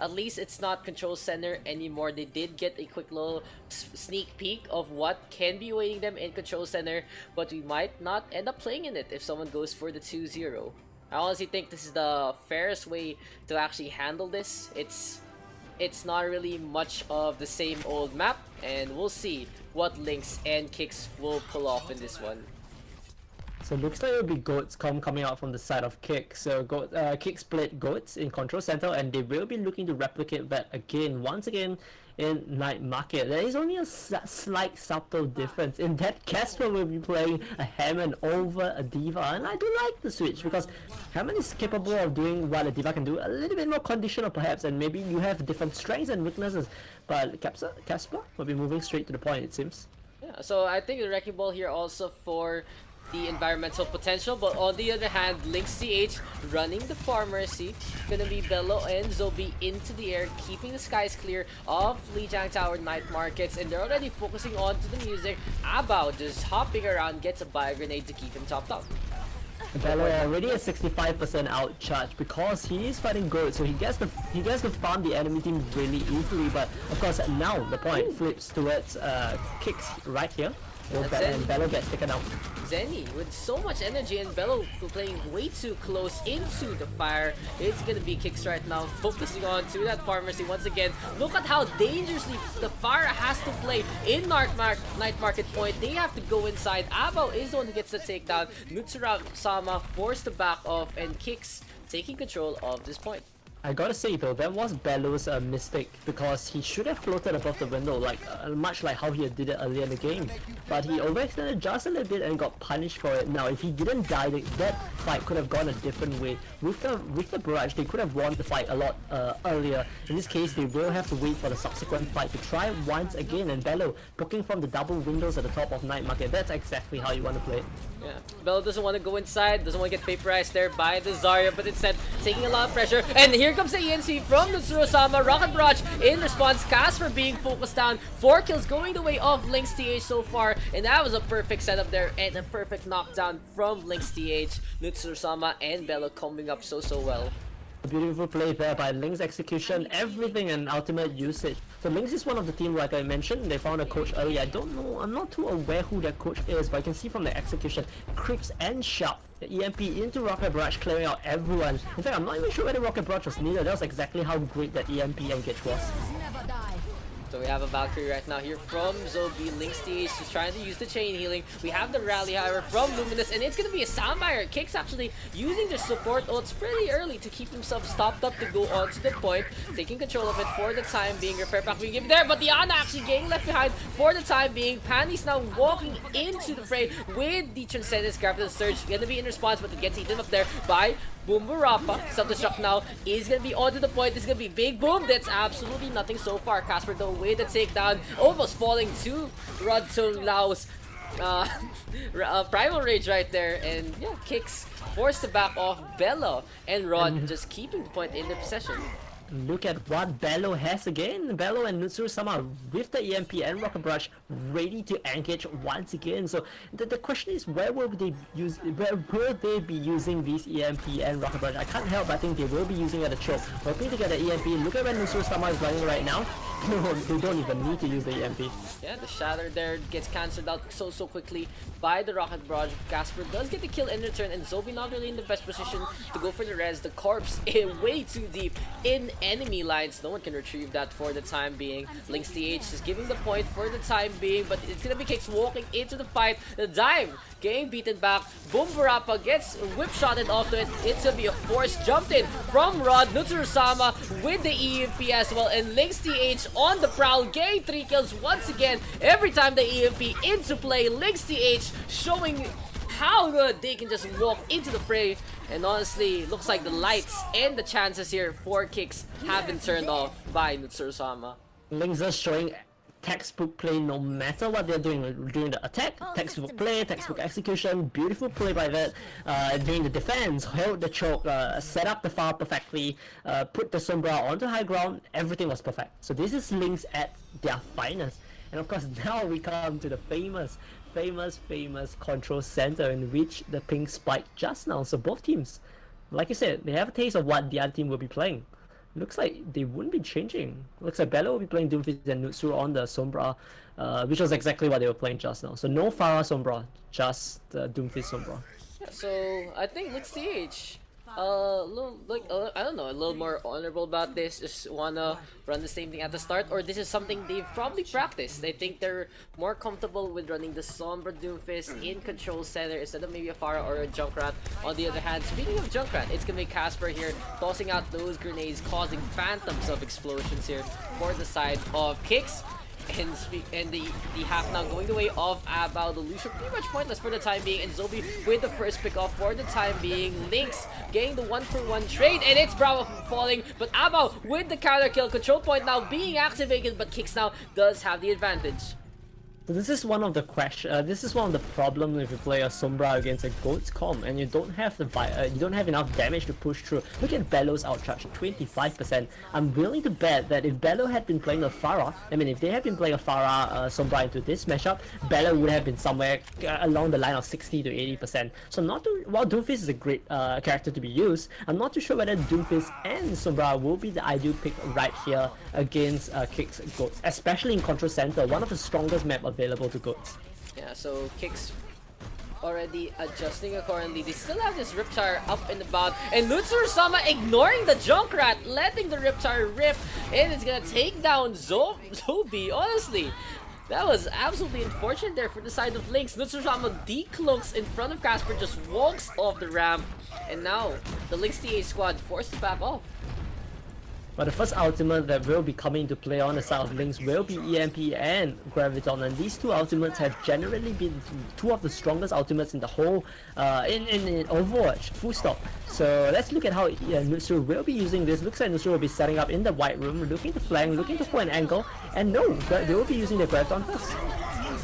at least it's not control center anymore. They did get a quick little sneak peek of what can be awaiting them in control center, but we might not end up playing in it if someone goes for the 2-0. I honestly think this is the fairest way to actually handle this. It's not really much of the same old map, and we'll see what LYNX and KIX will pull off in this one. So it looks like it'll be goats coming out from the side of KIX. So KIX played goats in control center, and they will be looking to replicate that again, once again in night market. There is only a slight subtle difference in that Casper will be playing a Hammond over a D.Va, and I do like the switch because Hammond is capable of doing what a D.Va can do, a little bit more conditional perhaps, and maybe you have different strengths and weaknesses, but Casper will be moving straight to the point, it seems. Yeah, so I think the wrecking ball here also for the environmental potential, but on the other hand, LYNX TH running the Pharmacy. Gonna be Bello and Zobi into the air, keeping the skies clear of Lijiang Tower night markets, and they're already focusing on to the music. Abao just hopping around, gets a bio grenade to keep him topped up. Bello already at 65% out charge because he is fighting gold, so he gets to farm the enemy team really easily. But of course now the point flips towards KIX right here. And Bello gets taken out. Zenny with so much energy, and Bello playing way too close into the fire. It's gonna be KIX right now, focusing on to that Pharmacy once again. Look at how dangerously the fire has to play in night market point. They have to go inside. Abao is the one who gets the takedown. Nutsuru-sama forced to back off, and KIX taking control of this point. I gotta say though, that was Bello's mistake because he should have floated above the window, like much like how he did it earlier in the game. But he overextended just a little bit and got punished for it. Now, if he didn't die, that fight could have gone a different way. With the barrage, they could have won the fight a lot earlier. In this case, they will have to wait for the subsequent fight to try once again. And Bello poking from the double windows at the top of night market. That's exactly how you want to play it. Yeah, Bello doesn't want to go inside, doesn't want to get vaporized there by the Zarya, but instead taking a lot of pressure. And here comes the ENC from Nutsuru-sama. Rocket Barrage in response. Casper being focused down. 4 kills going the way of LYNX TH so far, and that was a perfect setup there and a perfect knockdown from LYNX TH. Nutsuru-sama and Bello coming up so well. A beautiful play there by LYNX execution, everything and ultimate usage. So LYNX is one of the team, like I mentioned, they found a coach earlier. I don't know, I'm not too aware who that coach is, but I can see from the execution, Crips and Sharp, the EMP into Rocket Barrage, clearing out everyone. In fact, I'm not even sure whether Rocket Barrage was needed. That was exactly how great that EMP engage was. So we have a Valkyrie right now here from Zobi. LYNX TH is trying to use the chain healing. We have the rally, however, from Luminous, and it's going to be a Soundfire. KIX actually using their support ults pretty early to keep themselves stopped up to go on to the point, taking control of it for the time being. Repair pack being given there, but the Ana actually getting left behind for the time being. Pandy's now walking into the fray with the Transcendence grab the Surge. Going to be in response, but it gets eaten up there by Boombarapa. Self-destruct now is going to be on to the point. This is going to be big boom. That's absolutely nothing so far. Casper though with the takedown, almost falling to Rod Tung Lao's Primal Rage right there. And yeah, KIX forced to back off. Bello and Rod just keeping the point in their possession. Look at what Bello has again. Bello and Nutsuru-sama with the EMP and Rocket Barrage ready to engage once again. So the question is, where will they be using these EMP and Rocket Barrage? I can't help but think they will be using it at a choke. Hoping to get the EMP. Look at where Nutsuru-sama is running right now. They don't even need to use the EMP. Yeah, the Shatter there gets cancelled out so quickly by the Rocket Barrage. Casper does get the kill in return, and Zobi not really in the best position to go for the res. The corpse way too deep in enemy lines. No one can retrieve that for the time being. LYNX TH is giving the point for the time being, but it's gonna be KIX walking into the fight. The dive getting beaten back. Boombarapa gets whip-shotted off to it. It's gonna be a forced jumped in from Rod. Nutsuru-sama with the EMP as well, and LYNX TH on the prowl, getting 3 kills once again. Every time the EMP into play, LYNX TH showing how good they can just walk into the fray. And honestly, looks like the lights and the chances here for KIX have been turned off by Nutsuru-sama. LYNX is showing textbook play no matter what they're doing during the attack. Textbook play, textbook execution, beautiful play by that. During the defense, held the choke, set up the fire perfectly, put the Sombra onto high ground, everything was perfect. So this is LYNX at their finest. And of course now we come to the famous control center in which the ping spiked just now. So both teams, like you said, they have a taste of what the other team will be playing. looks like they wouldn't be changing. Looks like Bello will be playing Doomfist and Nutsuru on the Sombra, which was exactly what they were playing just now. So no Pharah Sombra, just Doomfist Sombra. Yeah, so I think let's TH. Little, like, I don't know, a little more honorable about this. Just wanna run the same thing at the start, or this is something they've probably practiced. They think they're more comfortable with running the Sombra Doomfist in control center instead of maybe a Pharah or a Junkrat. On the other hand, speaking of Junkrat, it's gonna be Casper here tossing out those grenades, causing phantoms of explosions here for the side of KIX. And the half now going the way of Abao. The Lucio pretty much pointless for the time being, and Zobi with the first pick off for the time being. LYNX getting the 1-for-1 trade, and it's Bravo falling, but Abao with the counter kill. Control point now being activated, but KIX now does have the advantage. So this is one of the this is one of the problems if you play a Sombra against a Goat's comp and you don't have the you don't have enough damage to push through. Look at Bello's outcharge, 25%. I'm willing to bet that if Bello had been playing a Pharah, I mean if they had been playing a Pharah Sombra into this matchup, Bello would have been somewhere along the line of 60 to 80%. So not to, while Doomfist is a great character to be used, I'm not too sure whether Doomfist and Sombra will be the ideal pick right here against KIX Goats, especially in Control Center, one of the strongest map available to Goats. Yeah, so KIX already adjusting accordingly. They still have this Riptire up and about, and Nutsuru-sama ignoring the Junkrat, letting the Riptire rip, and it's gonna take down Zobi. Honestly, that was absolutely unfortunate there for the side of LYNX. Nutsuru-sama decloaks in front of Casper, just walks off the ramp, and now the LYNX TA squad forced to back off. But the first ultimate that will be coming into play on the side of LYNX will be EMP and Graviton, and these two ultimates have generally been two of the strongest ultimates in the whole in Overwatch, full stop. So let's look at how Nutsuru will be using this. Looks like Nutsuru will be setting up in the white room, looking to flank, looking to pull an angle, and no, they will be using their Graviton first.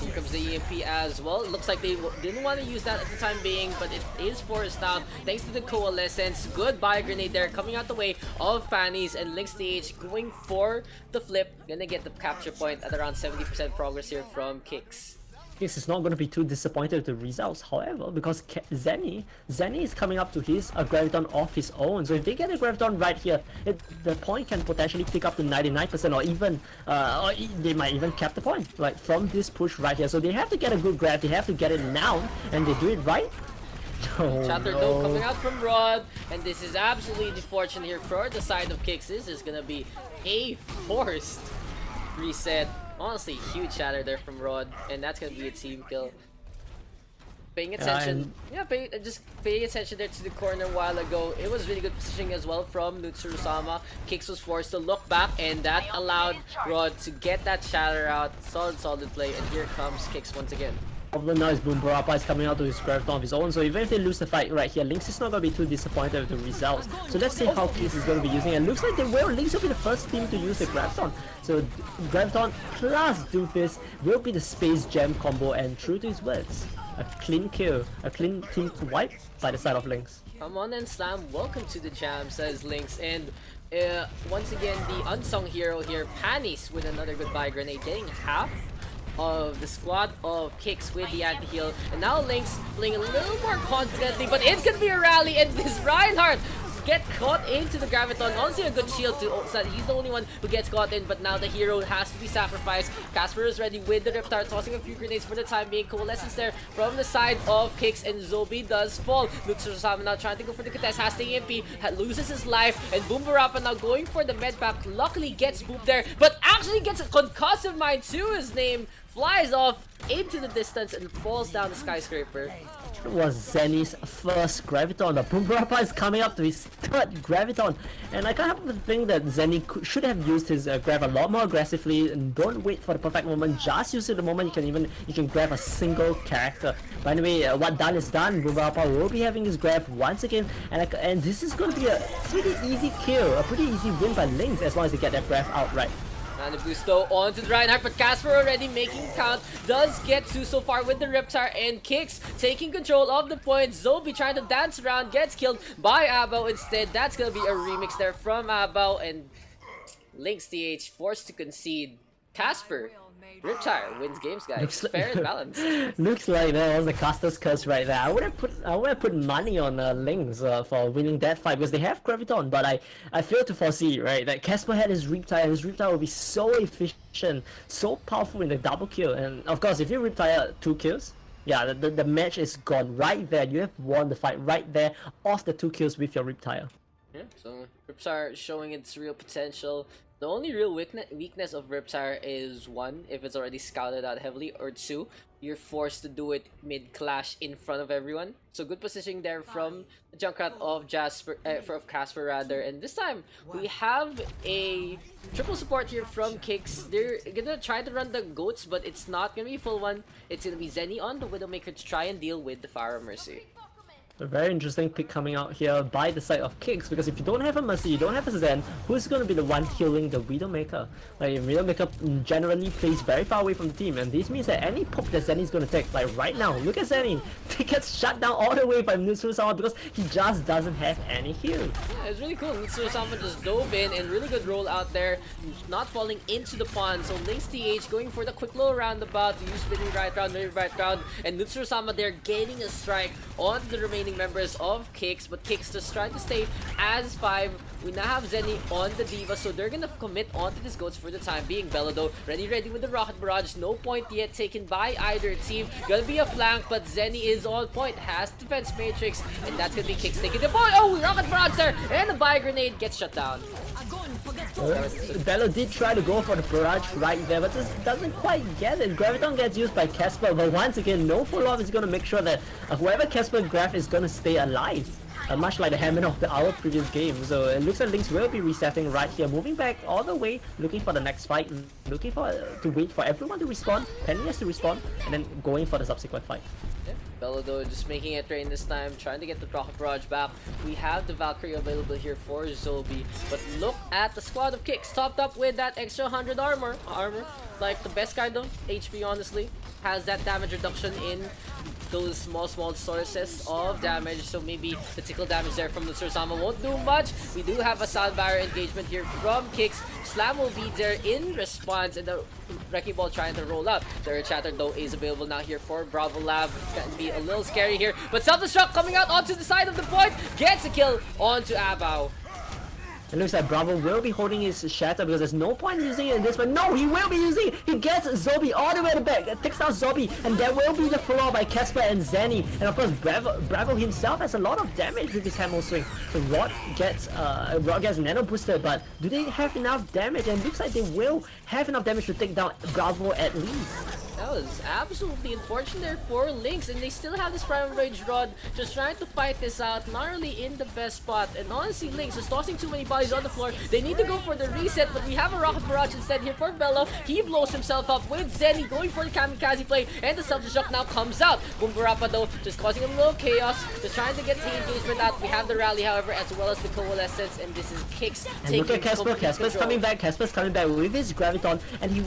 Here comes the EMP as well. It looks like they didn't want to use that at the time being, but it is forced out thanks to the Coalescence. Good bio grenade there coming out the way of Fannies, and LYNX TH going for the flip. Gonna get the capture point at around 70% progress here from KIX. KIX is not going to be too disappointed with the results, however, because Zenny is coming up to his Graviton of his own. So if they get a Graviton right here, the point can potentially pick up to 99%, or even they might even cap the point, like from this push right here. So they have to get a good grab, they have to get it now, and they do it right. Oh, Shatter no. Dome coming out from Rod, and this is absolutely unfortunate here for the side of KIX. This is gonna be a forced reset. Honestly, huge shatter there from Rod, and that's gonna be a team kill. Paying attention, just paying attention there to the corner a while ago. It was really good positioning as well from Nutsuru-sama. KIX was forced to look back, and that allowed Rod to get that shatter out. Solid play, and here comes KIX once again. Problem now is Boombarapa is coming out to his Graviton of his own, so even if they lose the fight right here, LYNX is not going to be too disappointed with the results. So let's see how KIX is going to be using it. Looks like they will. LYNX will be the first team to use the Graviton. So Graviton plus Doomfist will be the Space Gem combo, and true to his words, a clean kill, a clean team wipe by the side of LYNX. Come on and slam, welcome to the jam, says LYNX, and once again the unsung hero here, Panis, with another goodbye grenade, getting half of the squad of KIX with the anti-heal, and now LYNX playing a little more confidently, but it's gonna be a rally, and this Reinhardt get caught into the Graviton. Honestly, a good shield too, so that he's the only one who gets caught in, but now the hero has to be sacrificed. Casper is ready with the Riptide, tossing a few grenades for the time being. Coalescence there from the side of KIX, and Zobi does fall. Nutsuru-sama now trying to go for the contest, has the EMP, loses his life, and Boombarapa now going for the med pack. Luckily gets booped there, but actually gets a concussive mine to his name. Flies off into the distance and falls down the skyscraper. It was Zenny's first Graviton. The Boombarapa is coming up to his third Graviton, and I can't help but think that Zenny should have used his grab a lot more aggressively, and don't wait for the perfect moment. Just use it the moment you can grab a single character. But anyway, what done is done. Boombarapa will be having his grab once again, and this is going to be a pretty easy kill, a pretty easy win by LYNX as long as they get that grab out right. Anubis though onto the Reinhardt, but Casper already making count, does get two so far with the Riptire, and KIX taking control of the point. Zobi trying to dance around, gets killed by Abao instead. That's gonna be a remix there from Abao, and LYNX TH forced to concede. Casper, Riptire wins games, guys. Fair and balanced. Looks like that was the caster's curse right there. I would have put money on LYNX for winning that fight because they have Graviton, but I failed to foresee, right, that Casper had his Riptire and his Riptire would be so efficient, so powerful in the double kill. And of course, if you Riptire 2 kills, yeah, the match is gone right there. You have won the fight right there off the 2 kills with your Riptire. Yeah, so Riptire showing its real potential. The only real weakness of Riptire is 1, if it's already scouted out heavily, or 2, you're forced to do it mid-clash in front of everyone. So good positioning there from the JohnGalt of Casper rather. And this time, we have a triple support here from KIX. They're gonna try to run the goats, but it's not gonna be a full one. It's gonna be Zenny on the Widowmaker to try and deal with the Pharaoh Mercy. A very interesting pick coming out here by the side of KIX, because if you don't have a Mercy, you don't have a Zen, who's going to be the one healing the Widowmaker? Like, Widowmaker generally plays very far away from the team, and this means that any poke that Zenny is going to take, like right now, look at Zenny, he gets shut down all the way by Nutsu-sama because he just doesn't have any heal. Yeah, it's really cool. Nutsu-sama just dove in and really good roll out there, not falling into the pond. So LYNX TH going for the quick low roundabout, use spinning right round, and Nutsu-sama there getting a strike on the remaining members of KIX, but KIX just trying to stay as 5. We now have Zenny on the Diva, so they're gonna commit onto these goats for the time being. Bello though, ready with the Rocket Barrage, no point yet taken by either team. Gonna be a flank, but Zenny is on point, has Defense Matrix, and that's gonna be KIX taking the point. Oh, Rocket Barrage there, and the Buy Grenade gets shut down. Bello did try to go for the barrage right there, but just doesn't quite get it. Graviton gets used by Casper, but once again, no follow-up is going to make sure that whoever Casper grab is going to stay alive. Much like the Hammond of our previous game. So it looks like LYNX will be resetting right here, moving back all the way, looking for the next fight, looking for to wait for everyone to respawn, Penny has to respawn, and then going for the subsequent fight. Yeah, Bello though just making it rain this time, trying to get the Rocket Barrage back. We have the Valkyrie available here for Zobi, but look at the squad of KIX, topped up with that extra 100 armor, like the best kind of HP honestly, has that damage reduction in those small sources of damage, so maybe the tickle damage there from the Nutsu-sama won't do much. We do have a sound barrier engagement here from KIX. Slam will be there in response, and the Wrecking Ball trying to roll up. The Chatter though is available now here for Bravo Lab. Can be a little scary here, but Self-Destruct coming out onto the side of the point, gets a kill onto Abao. It looks like Bravo will be holding his Shatter because there's no point using it in this, but no, he will be using it! He gets Zobi all the way to the back, takes down Zobi, and there will be the follow by Casper and Zenny. And of course, Bravo himself has a lot of damage with his Hammer Swing. So Rod gets Nano boosted, but do they have enough damage? And it looks like they will have enough damage to take down Bravo at least. That was absolutely unfortunate there for LYNX, and they still have this Primal Rage Rod, just trying to fight this out, not really in the best spot. And honestly, LYNX is tossing too many bodies on the floor. They need to go for the reset, but we have a Rocket Barrage instead here for Bello. He blows himself up with Zenny going for the Kamikaze play, and the Self-Destruct now comes out. Boombarappa though, just causing a little chaos, just trying to get the engagement out. We have the rally, however, as well as the Coalescence, and this is KIX taking look at Casper. Casper's coming back. Casper's coming back with his Graviton, and he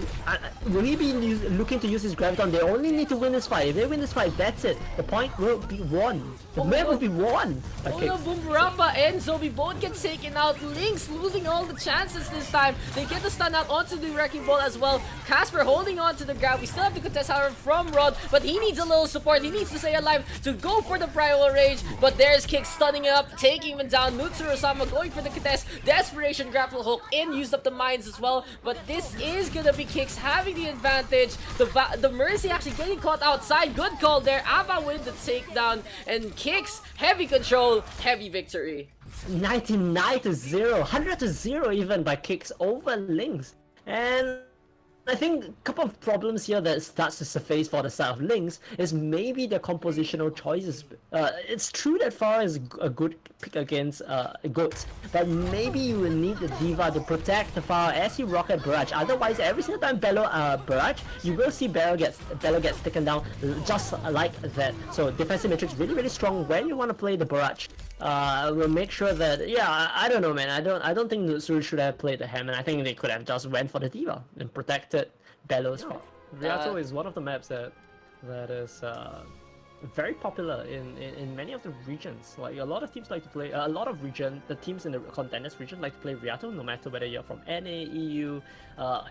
will he be looking to use his Graviton? They only need to win this fight. If they win this fight, that's it. The point will be won. The match will be won. Oh no, Boombarappa and Zobi both get taken out. LYNX losing all the chances this time. They get the stun out onto the Wrecking Ball as well. Casper holding on to the grab. We still have the contest, however, from Rod, but he needs a little support. He needs to stay alive to go for the Primal Rage, but there's KIX stunning him up, taking him down. Nutsu-sama going for the contest. Desperation grapple hook in, used up the mines as well, but this is gonna be KIX having the advantage. The Mercy actually getting caught outside. Good call there. Ava with the takedown, and KIX heavy control, heavy victory. 99-0, 100-0 even by KIX over LYNX. And I think a couple of problems here that starts to surface for the side of LYNX is maybe the compositional choices. It's true that Pharah is a good pick against goats, but maybe you will need the Diva to protect the Pharah as you Rocket Barrage. Otherwise, every single time Bello Barrage, you will see Bello gets taken down just like that. So defensive matrix really strong when you want to play the Barrage. We'll make sure that, yeah, I don't know, man. I don't think Nutsu should have played the Hammond. I think they could have just went for the Diva and protected Bello's farm. Rialto is one of the maps that is very popular in many of the regions. Like a lot of teams like to play, a lot of the teams in the contenders region like to play Rialto, no matter whether you're from NA, EU,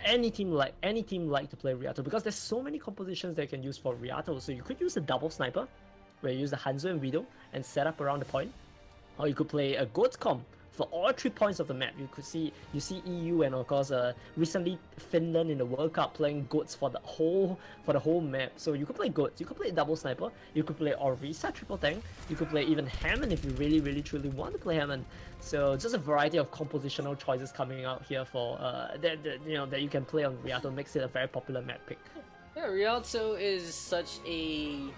any team like to play Rialto, because there's so many compositions they can use for Rialto. So you could use a double sniper, where you use the Hanzo and Widow and set up around the point, or you could play a Goats comp for all 3 points of the map. You see EU and of course recently Finland in the World Cup playing Goats for the whole map. So you could play Goats, you could play double sniper, you could play Orisa triple tank, you could play even Hammond if you really truly want to play Hammond. So just a variety of compositional choices coming out here for that you can play on Rialto, makes it a very popular map pick. Yeah, Rialto is such a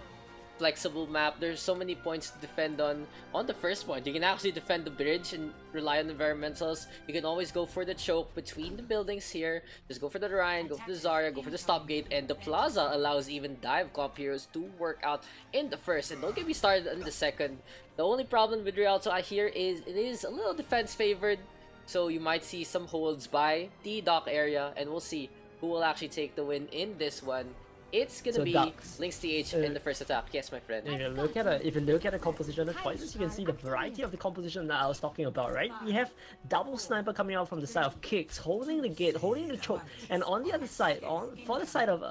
flexible map. There's so many points to defend on the first point. You can actually defend the bridge and rely on environmentals. You can always go for the choke between the buildings here. Just go for the Ryan, go for the Zarya, go for the stop gate, and the plaza allows even dive comp heroes to work out in the first. And don't get me started in the second. The only problem with Rialto I hear is it is a little defense favored, so you might see some holds by the dock area, and we'll see who will actually take the win in this one. It's gonna be Daks, LYNX TH in the first attack. Yes, my friend. If you look at the composition of choices, you can see the variety of the composition that I was talking about, right? We have double sniper coming out from the side of KIX, holding the gate, holding the choke, and on the other side, for the side of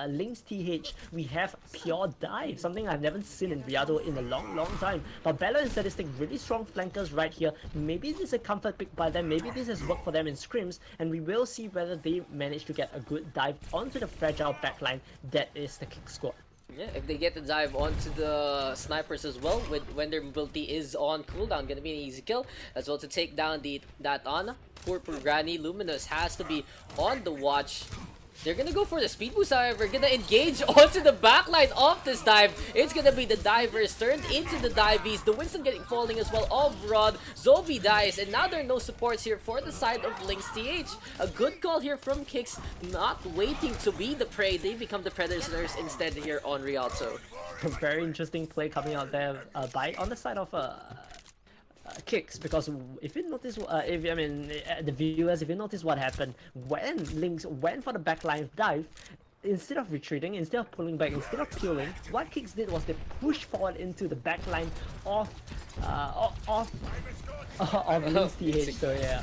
LYNX TH, we have pure dive, something I've never seen in Rialto in a long time. But Bella and Sadistic, really strong flankers right here. Maybe this is a comfort pick by them, maybe this has worked for them in scrims, and we will see whether they manage to get a good dive onto the fragile backline that is the KIX squad. Yeah, if they get the dive onto the snipers as well, when their mobility is on cooldown, gonna be an easy kill as well to take down that Ana. Poor Granny. Luminous has to be on the watch. They're gonna go for the speed boost, however, gonna engage onto the backline of this dive. It's gonna be the divers turned into the diveys. The Winston getting falling as well off Rod. Zobi dies, and now there are no supports here for the side of LYNX TH. A good call here from KIX, not waiting to be the prey. They become the predators instead here on Rialto. A very interesting play coming out there on the side of KIX, because if you notice, the viewers, if you notice what happened when LYNX went for the backline dive, instead of retreating, instead of pulling back, instead of peeling, what KIX did was they pushed forward into the backline of LYNX TH. So yeah.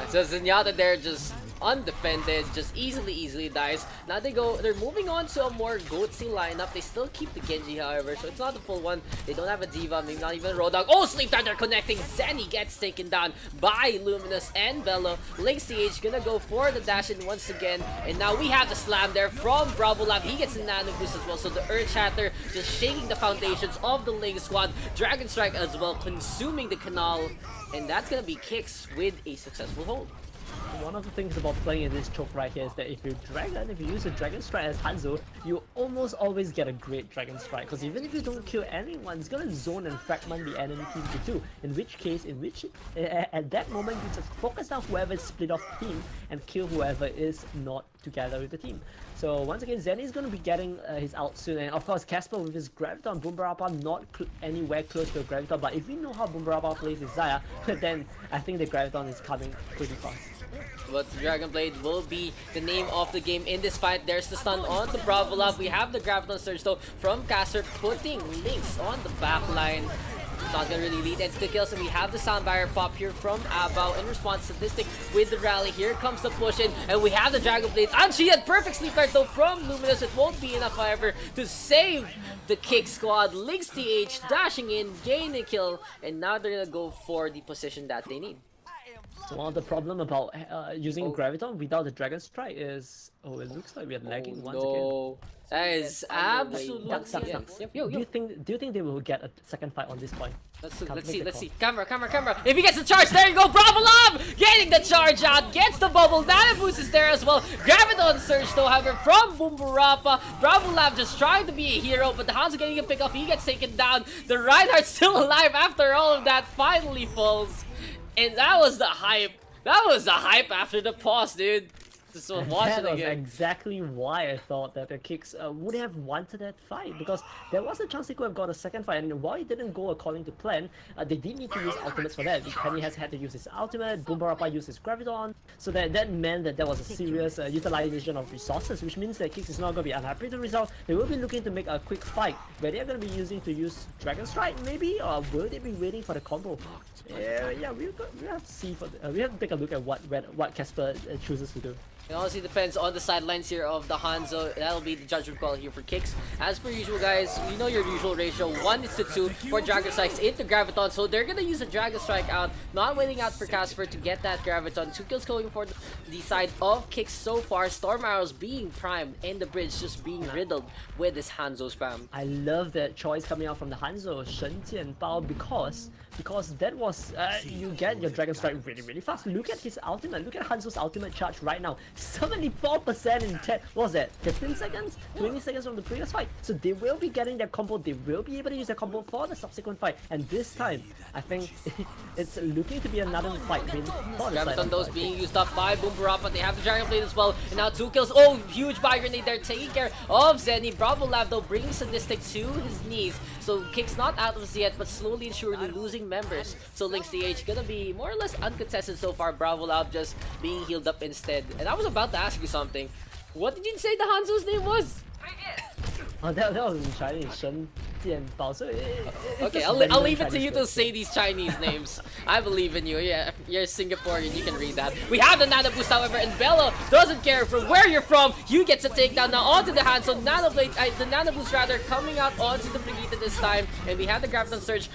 So Zenyatta there just undefended, just easily dies. Now they're moving on to a more goatsy lineup. They still keep the Genji, however, so it's not the full one. They don't have a Diva, maybe not even a Roadhog. Oh, Sleep Time, they're connecting. Zenny gets taken down by Luminous and Bello. LYNX TH gonna go for the dash in once again, and now we have the slam there from Bravo Lab. He gets a nano boost as well, so the Earth Shatter just shaking the foundations of the LYNX squad. Dragon Strike as well, consuming the Canal, and that's gonna be KIX with a successful hold. One of the things about playing in this choke right here is that if you use a Dragon Strike as Hanzo, you almost always get a great Dragon Strike, because even if you don't kill anyone, it's gonna zone and fragment the enemy team to two. In which case, at that moment, you just focus on whoever is split off the team and kill whoever is not together with the team. So once again, Zenny is going to be getting his out soon, and of course Casper with his Graviton, Boombarapa not anywhere close to a Graviton, but if we know how Boombarapa plays his Xayah, then I think the Graviton is coming pretty fast. But Dragon Blade will be the name of the game in this fight. There's the stun on the Bravo Lab. We have the Graviton Surge though from Caster, putting LYNX on the back line. It's not gonna really lead into the kills, and we have the sound barrier pop here from Abao in response. Sadistic with the rally. Here comes the push in, and we have the Dragon Blade. And she had perfect sleep guard though from Luminous. It won't be enough, however, to save the KIX squad. LYNX TH dashing in, gaining a kill, and now they're gonna go for the position that they need. So one of the problem about using Graviton without the Dragon Strike is, it looks like we are lagging once again. That is absolutely. Daks. Do you think they will get a second fight on this point? Let's see. Camera. If he gets the charge, there you go. Bravo Lab getting the charge out, gets the bubble. Nano boost is there as well. Graviton Surge though, however, from Boombarapa. Bravo Lab just trying to be a hero, but the Hanzo getting a pick off. He gets taken down. The Reinhardt still alive after all of that. Finally falls. And that was the hype. That was the hype after the pause, dude. Just watch That it was again. exactly why I thought that the KIX would have wanted that fight, because there was a chance they could have got a second fight, and while it didn't go according to plan, they did need to use ultimates for that. Penny has had to use his ultimate, Boombarappa used his Graviton, so that meant that there was a serious utilization of resources, which means that KIX is not going to be unhappy with the result. They will be looking to make a quick fight, where they're going to be using to use Dragon Strike maybe, or will they be waiting for the combo? Yeah, we have to see we have to take a look at what Casper chooses to do. It honestly depends on the sidelines here of the Hanzo. That'll be the judgment call here for KIX. As per usual, guys, you know your usual ratio. 1:2 for Dragon Strikes into Graviton. So they're gonna use a Dragon Strike out, not waiting out for Casper to get that Graviton. 2 kills going for the side of KIX so far. Storm Arrows being primed and the bridge just being riddled with this Hanzo spam. I love that choice coming out from the Hanzo, Shen Jian Bao, because that was you get your Dragon Strike really fast. Look at his ultimate. Look at Hanzo's ultimate charge right now. 74% in 10. What was that? 15 seconds? 20 seconds from the previous fight. So they will be getting their combo. They will be able to use their combo for the subsequent fight. And this time, I think it's looking to be another fight win for the side Graviton of those KIX. being used up by Boombarappa. They have the Dragon Blade as well. And now 2 kills. Oh, huge buy grenade there taking care of Zenny. Bravo Lab though bringing Sadistic to his knees. So KIX not out of this yet, but slowly and surely losing members. So LYNX DH gonna be more or less uncontested so far. Bravo Lab just being healed up instead. And I was about to ask you something. What did you say the Hanzo's name was? Oh, that was in Chinese, Shen Jian Bao. So Okay, I'll leave it to you to say these Chinese names. I believe in you. Yeah, you're Singaporean. You can read that. We have the Nano Boost, however, and Bella doesn't care from where you're from. You get to take down now onto the hand. So Nano Blade, the Nano Boost rather coming out onto the Brigitte this time, and we have the Graviton Surge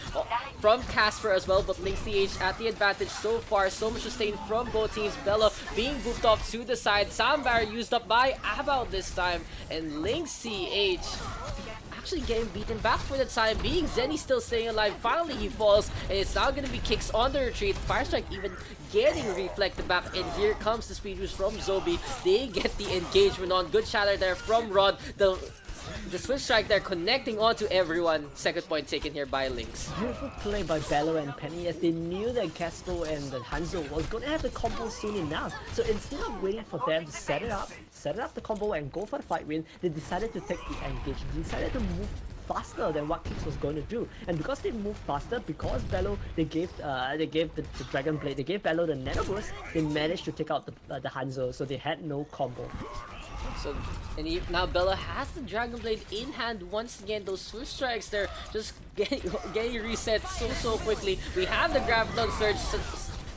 from Casper as well. But LYNX DH at the advantage so far. So much sustain from both teams. Bella being booped off to the side. Sound barrier used up by Abao this time, and LYNX DH actually getting beaten back for the time being. Zenny still staying alive. Finally he falls, and it's now gonna be KIX on the retreat. Fire Strike even getting reflected back, and here comes the speed boost from Zobi. They get the engagement on. Good shatter there from Rod. The switch strike there connecting onto everyone. Second point taken here by LYNX. Beautiful play by Bello and Penny, as they knew that Casper and the Hanzo was going to have the combo soon enough. So instead of waiting for them to set it up the combo and go for the fight win, they decided to take the engage. They decided to move faster than what KIX was going to do. And because they moved faster, because Bello, they gave the Dragon Blade, they gave Bello the Nano Boost, they managed to take out the Hanzo, so they had no combo. So, and now Bella has the Dragon Blade in hand once again. Those Swift Strikes there just getting reset so quickly. We have the Graviton Surge.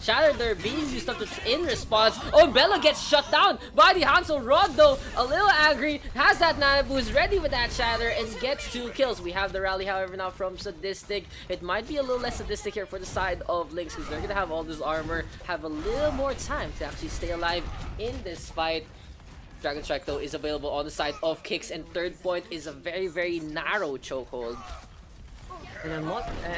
Shatter there being used up in response. Oh, Bella gets shut down by the Hanzo. Rod though, a little angry, has that Nano Boost ready with that Shatter and gets 2 kills. We have the rally, however, now from Sadistic. It might be a little less Sadistic here for the side of LYNX, because they're gonna have all this armor, have a little more time to actually stay alive in this fight. Dragon Strike though is available on the side of KIX, and third point is a very narrow chokehold. And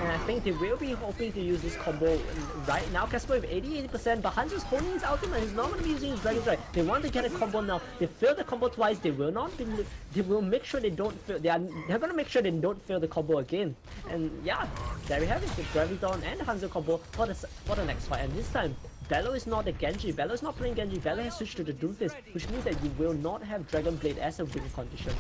I think they will be hoping to use this combo right now. Casper with 80%, but Hanzo's holding his ultimate. He's not going to be using his Dragon Strike. They want to get a combo now. They failed the combo twice. They will not be. They will make sure they don't fail. They're going to make sure they don't fail the combo again. And yeah, there we have it. The Graviton and the Hanzo combo for the next fight. And this time, Bello is not the Genji. Bello is not playing Genji. Bello has switched to the Doomfist, which means that you will not have Dragon Blade as a win condition.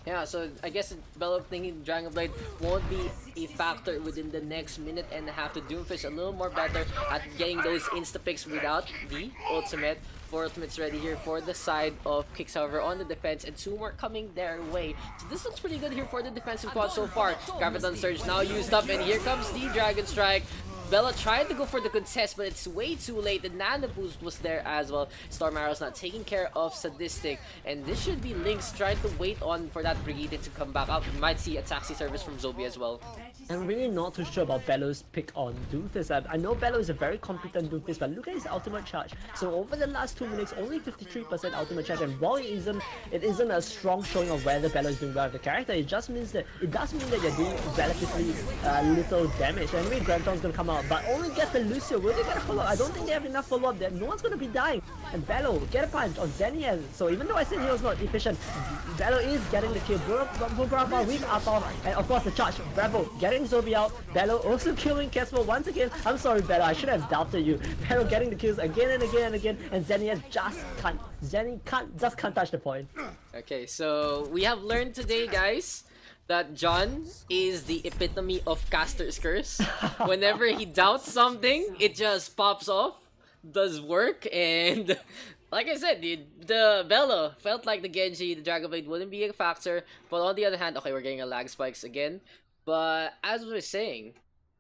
Yeah, so I guess Bella thinking Dragon Blade won't be a factor within the next minute and a half. To Doomfish a little more better at getting those insta-picks without the ultimate. 4 ultimates ready here for the side of KIX, however, on the defense, and 2 more coming their way. So this looks pretty good here for the defensive quad so far. Graviton Surge now used up, and here comes the Dragon Strike. Bella tried to go for the contest, but it's way too late. The Nano Boost was there as well. Storm Arrow's not taking care of Sadistic, and this should be LYNX trying to wait on for that Brigitte to come back up. We might see a taxi service from Zobi as well. I'm really not too sure about Bello's pick on Doomfist. I know Bello is a very competent Doomfist, but look at his ultimate charge. So over the last 2 minutes, only 53% ultimate charge, and while it isn't a strong showing of whether Bello is doing well with the character, it does mean that you're doing relatively little damage. Anyway, Graviton's gonna come out follow-up, but only gets the Lucio. Will they get a follow-up? I don't think they have enough follow-up there. No one's gonna be dying. And Bello, get a punch on Zenny. So even though I said he was not efficient, Bello is getting the kill. Bravo with Apple, and of course the charge. Bravo getting Zobi out. Bello also killing Casper once again. I'm sorry, Bello, I should have doubted you. Bello getting the kills again and again and again, and Zenny just can't. Zenny just can't touch the point. Okay, so we have learned today, guys, that John is the epitome of caster's curse. Whenever he doubts something, it just pops off, does work, and like I said, the Bello felt like the Genji, the Dragon Blade wouldn't be a factor, but on the other hand, okay, we're getting a lag spikes again, but as we were saying,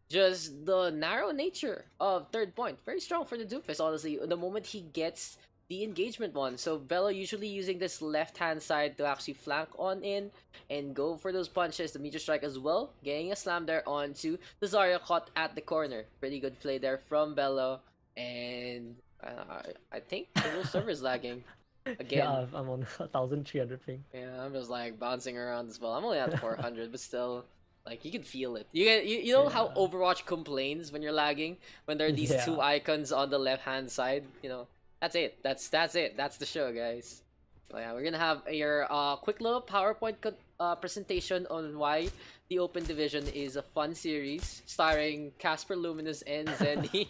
just the narrow nature of third point, very strong for the Doofus, honestly, the moment he gets the engagement one. So Bello usually using this left hand side to actually flank on in and go for those punches, the meteor strike as well, getting a slam there onto the Zarya caught at the corner. Pretty good play there from Bello, and I think the whole server's lagging again. Yeah, I'm on 1300 ping. Yeah, I'm just like bouncing around as well. I'm only at 400, but still, like, you can feel it. You know how Overwatch complains when you're lagging, when there are these two icons on the left hand side, you know. That's it. That's it. That's the show, guys. So yeah, we're gonna have your quick little PowerPoint presentation on why the Open Division is a fun series starring Casper Luminous and Zenny,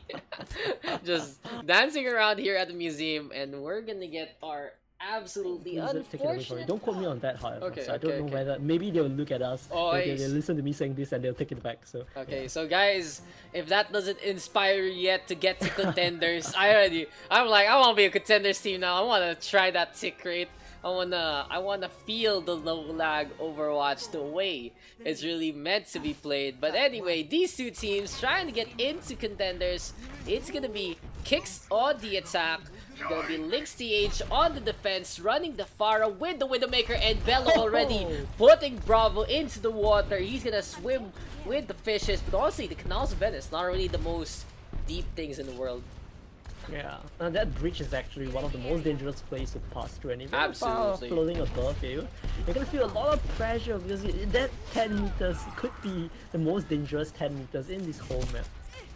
just dancing around here at the museum, and we're gonna get our absolutely unfortunate. Don't quote me on that, however. Okay, so I don't know whether maybe they'll look at us. Oh, they'll listen to me saying this and they'll take it back. So okay, so guys, if that doesn't inspire you yet to get to contenders, I'm like, I want to be a contenders team now. I want to try that tick rate. I wanna feel the low lag Overwatch the way it's really meant to be played. But anyway, these two teams trying to get into contenders. It's gonna be KIX on the attack. Gonna be LYNX TH on the defense, running the Pharah with the Widowmaker, and Bello already putting Bravo into the water. He's gonna swim with the fishes, but honestly, the Canals of Venice, not really the most deep things in the world. Yeah, and that bridge is actually one of the most dangerous places to pass through. And if Absolutely. Floating above you, you're gonna feel a lot of pressure because that 10 meters could be the most dangerous 10 meters in this whole map.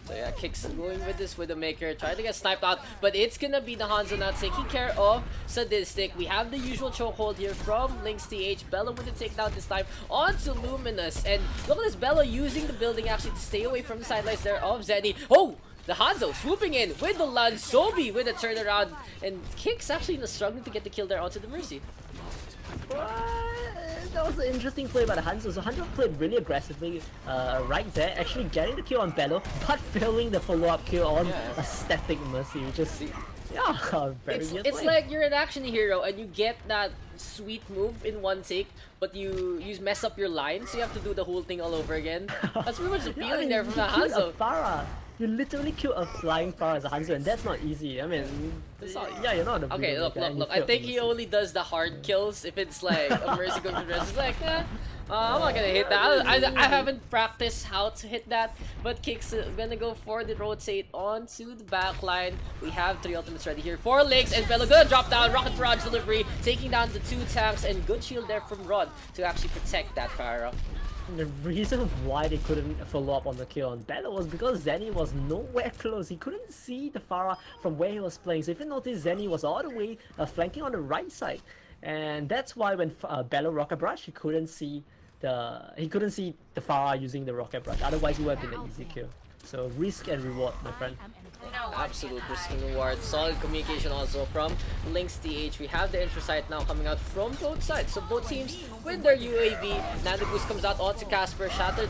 So yeah, KIX going with this Widowmaker, trying to get sniped out, but it's gonna be the Hanzo now taking care of Sadistic. We have the usual chokehold here from LYNX TH. Bello with the takedown this time onto Luminous, and look at this, Bello using the building actually to stay away from the sidelines there of Zenny. Oh! The Hanzo swooping in with the Lance, Sobi with a turnaround, and KIX actually struggling to get the kill there onto the Mercy. That was an interesting play by the Hanzo. So Hanzo played really aggressively right there, actually getting the kill on Bello, but failing the follow-up kill on a static Mercy, which is very weird. It's like you're an action hero and you get that sweet move in one take, but you mess up your line, so you have to do the whole thing all over again. That's pretty much the feeling there from the Hanzo. You literally kill a flying Pharah as a Hanzo, and that's not easy. I mean, you're not a okay, look. I think he only does the hard kills. If it's like a Mercy goes to rest, it's like, I'm not gonna hit that. I haven't practiced how to hit that, but KIX gonna go for the rotate onto the back line. We have 3 ultimates ready here for LYNX, and Bello gonna drop down, rocket barrage delivery, taking down the 2 tanks, and good shield there from Rod to actually protect that Pharah. The reason why they couldn't follow up on the kill on Bello was because Zenny was nowhere close. He couldn't see the Pharah from where he was playing. So if you notice, Zenny was all the way flanking on the right side, and that's why when Bello rocket barrage, he couldn't see the Pharah using the rocket barrage. Otherwise, it would have been an easy kill. So risk and reward, my friend. Absolute risk and reward. Solid communication also from LYNX TH. We have the intro site now coming out from both sides. So both teams with their UAV. Nando Boost comes out onto Casper. Shatter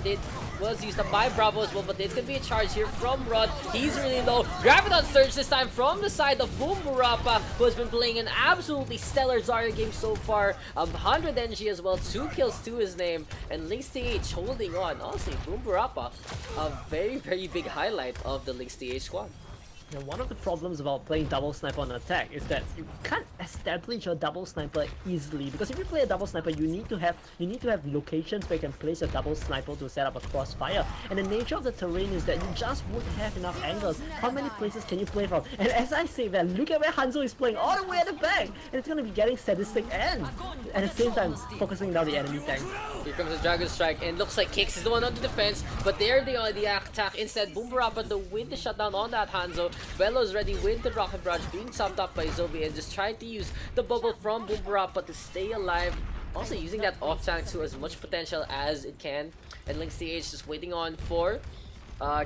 was used up by Bravo as well, but it's gonna be a charge here from Rod. He's really low. Graviton Surge this time from the side of Boom Burapa, who has been playing an absolutely stellar Zarya game so far. 100 NG as well, 2 kills to his name, and LYNX TH holding on. Honestly, Boom Burapa, a very, very big highlight of the LYNX TH squad. Now, one of the problems about playing double snipe on attack is that you can't establish your double sniper easily, because if you play a double sniper, you need to have locations where you can place your double sniper to set up a crossfire. And the nature of the terrain is that you just won't have enough angles. How many places can you play from? And as I say that, look at where Hanzo is playing, all the way at the back, and it's gonna be getting sadistic and at the same time focusing down the enemy tank. Here comes the Dragon Strike, and looks like KIX is the one on the defense, but they're the attack. Instead, Boombarapa with the shutdown on that Hanzo. Bello's ready with the Rocket Barrage being chopped up by Zobi and just trying to use the bubble from Boombarapa to stay alive. Also using that off tank to as much potential as it can. And LYNX TH just waiting on for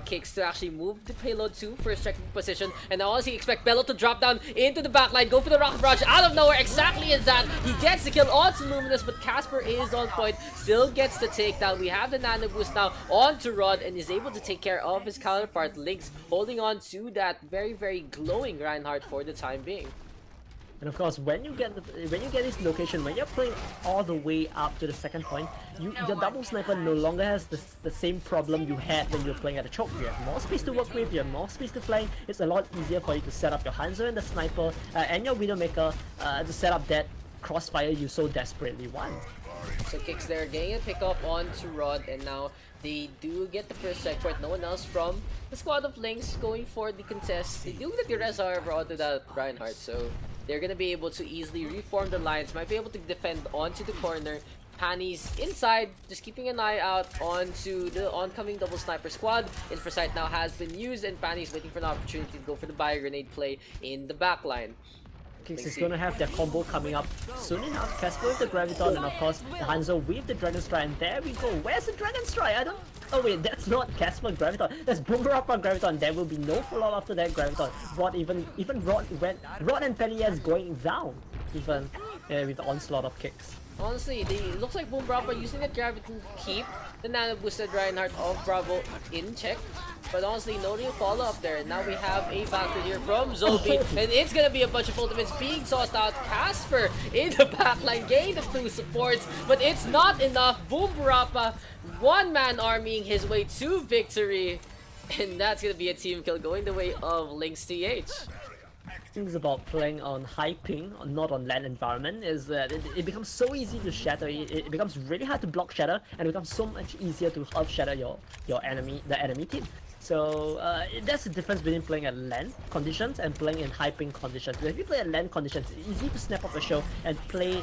KIX to actually move the payload to first checking position, and now honestly expect Bello to drop down into the backline, go for the Rocket Barrage out of nowhere. Exactly as that, he gets the kill onto Luminous, but Casper is on point, still gets the takedown. We have the Nano Boost now onto Rod and is able to take care of his counterpart. LYNX holding on to that very glowing Reinhardt for the time being. And of course, when you get this location, when you're playing all the way up to the second point, your double sniper no longer has the same problem you had when you were playing at the choke. You have more space to work with, you have more space to flank. It's a lot easier for you to set up your Hanzo and the sniper and your Widowmaker to set up that crossfire you so desperately want. So KIX there getting a pick up onto Rod, and now they do get the first checkpoint. No one else from the squad of LYNX going for the contest. They do get the res however onto that Reinhardt, so they're gonna be able to easily reform the lines, might be able to defend onto the corner. Panny's inside, just keeping an eye out onto the oncoming double sniper squad. Infrasight now has been used, and Panny's waiting for an opportunity to go for the bio grenade play in the backline. KIX is going to have their combo coming up soon enough. Casper with the Graviton, and of course the Hanzo with the Dragon Strike, and there we go. Where's the Dragon Strike? I don't... Oh wait, that's not Casper Graviton. That's Boombarapa Graviton. There will be no follow after that Graviton. Rod even Rod and Penny going down even with the onslaught of KIX. Honestly, it looks like Boombarapa using that Gravity to keep the Nano Boosted Reinhardt of Bravo in check. But honestly, no real follow up there. Now we have a Valkyrie here from Zobi, and it's gonna be a bunch of ultimates being tossed out. Casper in the backline, getting the 2 supports, but it's not enough. Boombarapa, one-man armying his way to victory, and that's gonna be a team kill going the way of LYNX TH. Things about playing on high ping, not on land environment, is that it becomes so easy to shatter. It becomes really hard to block shatter, and it becomes so much easier to half shatter the enemy team. So that's the difference between playing at land conditions and playing in high ping conditions. If you play at land conditions, it's easy to snap off a show and play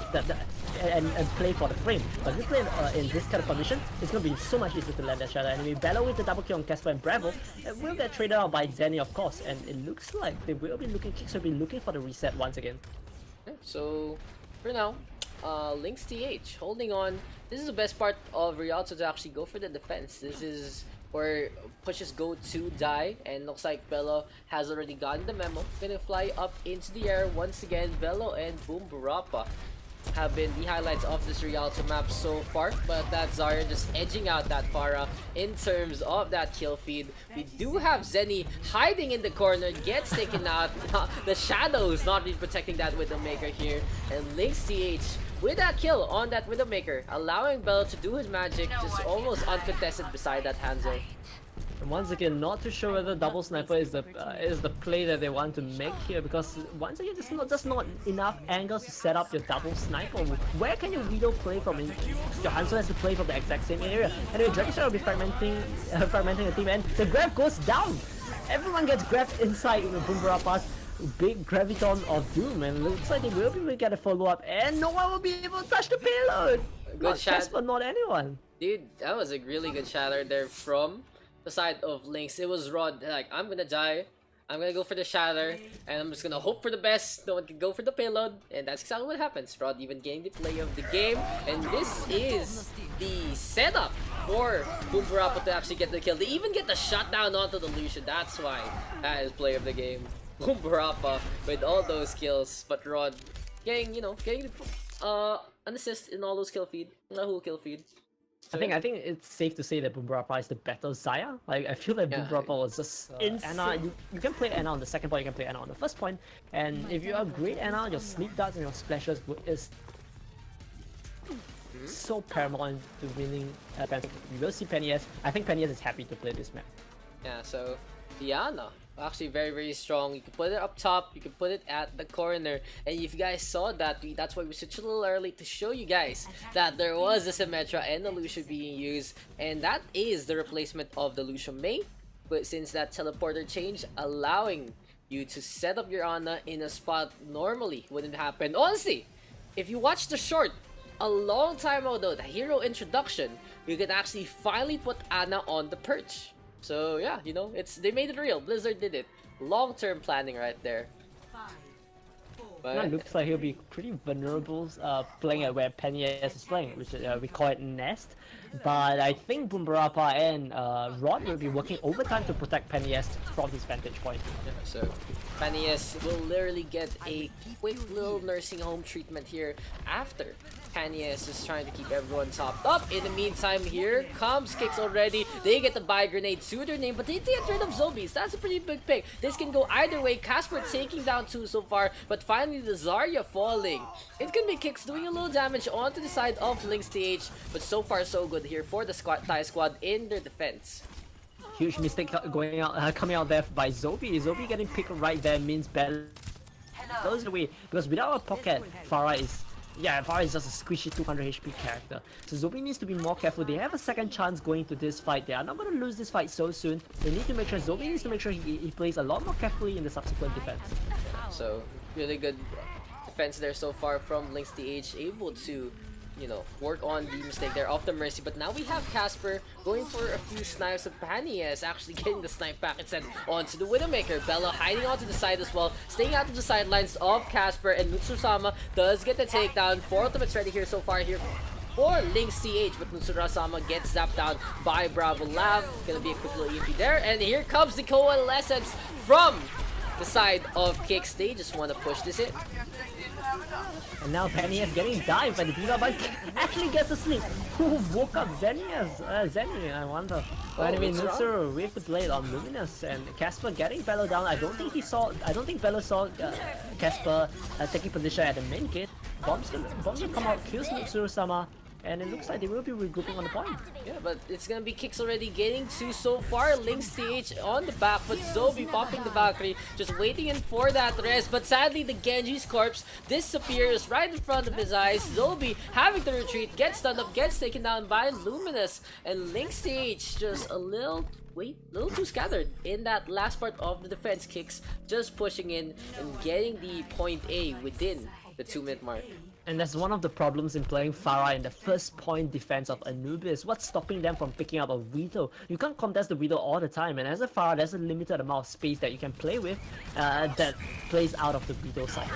and play for the frame. But if you play in this kind of condition, it's gonna be so much easier to land that shadow enemy. Bello with the double kill on Casper and Bravo will get traded out by Zenny, of course, and it looks like they will be looking. KIX will be looking for the reset once again. So for now, LYNX TH holding on. This is the best part of Rialto to actually go for the defense. This is where pushes go to die, and looks like Bello has already gotten the memo. Gonna fly up into the air once again. Bello and Boombarapa have been the highlights of this Rialto map so far, but that Zarya just edging out that Pharah in terms of that kill feed. We do have Zenny hiding in the corner, gets taken out. The shadows not really protecting that Widowmaker here, and LYNX TH with that kill on that Widowmaker, allowing Bello to do his magic just almost uncontested beside that Hanzo. And once again, not too sure whether double sniper is the play that they want to make here, because once again, there's just not enough angles to set up your double sniper. Where can your Widow play from? Your Hanzo has to play from the exact same area. Anyway, Dragon Strike will be fragmenting the team, and the grab goes down. Everyone gets grabbed inside in the Boombarappa's big Graviton of Doom, and looks like they will be able to get a follow up, and no one will be able to touch the payload. Good shot, Casper, not anyone. Dude, that was a really good shatter there from the side of LYNX. It was Rod like, I'm gonna die, I'm gonna go for the shatter, and I'm just gonna hope for the best. No one can go for the payload, and that's exactly what happens. Rod even getting the play of the game, and this is the setup for Boombarapa to actually get the kill. They even get the shutdown onto the Lucian. That's why that is play of the game. Boombarapa with all those kills, but Rod getting an assist in all those kill feed, a whole kill feed. So, I think it's safe to say that Boombarapa is the better Zarya. Like, I feel like Boombarapa was just Anna. You can play Anna on the second point, you can play Anna on the first point, and if you are great Anna, your sleep darts and your splashes is so paramount to winning. We will see Penny S. I think Penny S is happy to play this map. yeah, so Diana Actually, very, very strong. You can put it up top, you can put it at the corner. And if you guys saw that, that's why we switched a little early to show you guys that there was a Symmetra and a Lucian being used. And that is the replacement of the Lucian main. But since that teleporter change, allowing you to set up your Ana in a spot normally wouldn't happen. Honestly, if you watch the short, a long time ago, the hero introduction, you can actually finally put Ana on the perch. So yeah, you know, they made it real. Blizzard did it. Long-term planning right there. But It looks like he'll be pretty vulnerable playing at where Penny is playing, which we call it Nest. But I think Boombarapa and Rod will be working overtime to protect Penny from his vantage point. yeah, so Panias will literally get a quick little nursing home treatment here after Panias is trying to keep everyone topped up. In the meantime, here comes KIX already. They get the buy grenade to their name, but they get rid of zombies. That's a pretty big pick. This can go either way. Casper taking down 2 so far, but finally the Zarya falling. It can be KIX doing a little damage onto the side of LYNX TH, but so far so good here for the Thai squad in their defense. Huge mistake coming out there by Zobi. Zobi getting picked right there means better goes away, because without a pocket, Farah is just a squishy 200 HP character. So Zobi needs to be more careful. They have a second chance going to this fight. They are not going to lose this fight so soon. They need to make sure Zobi needs to make sure he plays a lot more carefully in the subsequent defense. So really good defense there so far from LYNX TH, able to, you know, work on the mistake there of the Mercy. But now we have Casper going for a few snipes of Panias, actually getting the snipe back and sent onto the Widowmaker. Bella hiding onto the side as well, staying out of the sidelines of Casper, and Nutsusama does get the takedown. 4 ultimates ready here so far here for LYNX TH, but Nutsurasama gets zapped down by Bravo Lab. Gonna be a quick little EMP there, and here comes the coalescence from the side of KIX. They just want to push this in. And now Penny is getting dived by the Diva, but actually gets asleep. Who woke up Zenny, I wonder. But anyway, Nutsuru with the blade on Luminous, and Casper getting Bello down. I don't think Bello saw Casper taking position at the main gate. Bombs will come out, kills Nutsuru-sama, and it looks like they will be regrouping on the point. Yeah, but it's gonna be KIX already getting 2 so far. LYNX TH on the back, but Zobi popping the Valkyrie, just waiting in for that res. But sadly, the Genji's corpse disappears right in front of his eyes. Zobi having to retreat, gets stunned up, gets taken down by Luminous, and LYNX TH just a little too scattered in that last part of the defense. KIX just pushing in and getting the point A within the 2-minute mark. And that's one of the problems in playing Farah in the first point defense of Anubis. What's stopping them from picking up a Widow? You can't contest the Widow all the time, and as a Farah, there's a limited amount of space that you can play with that plays out of the Widow side.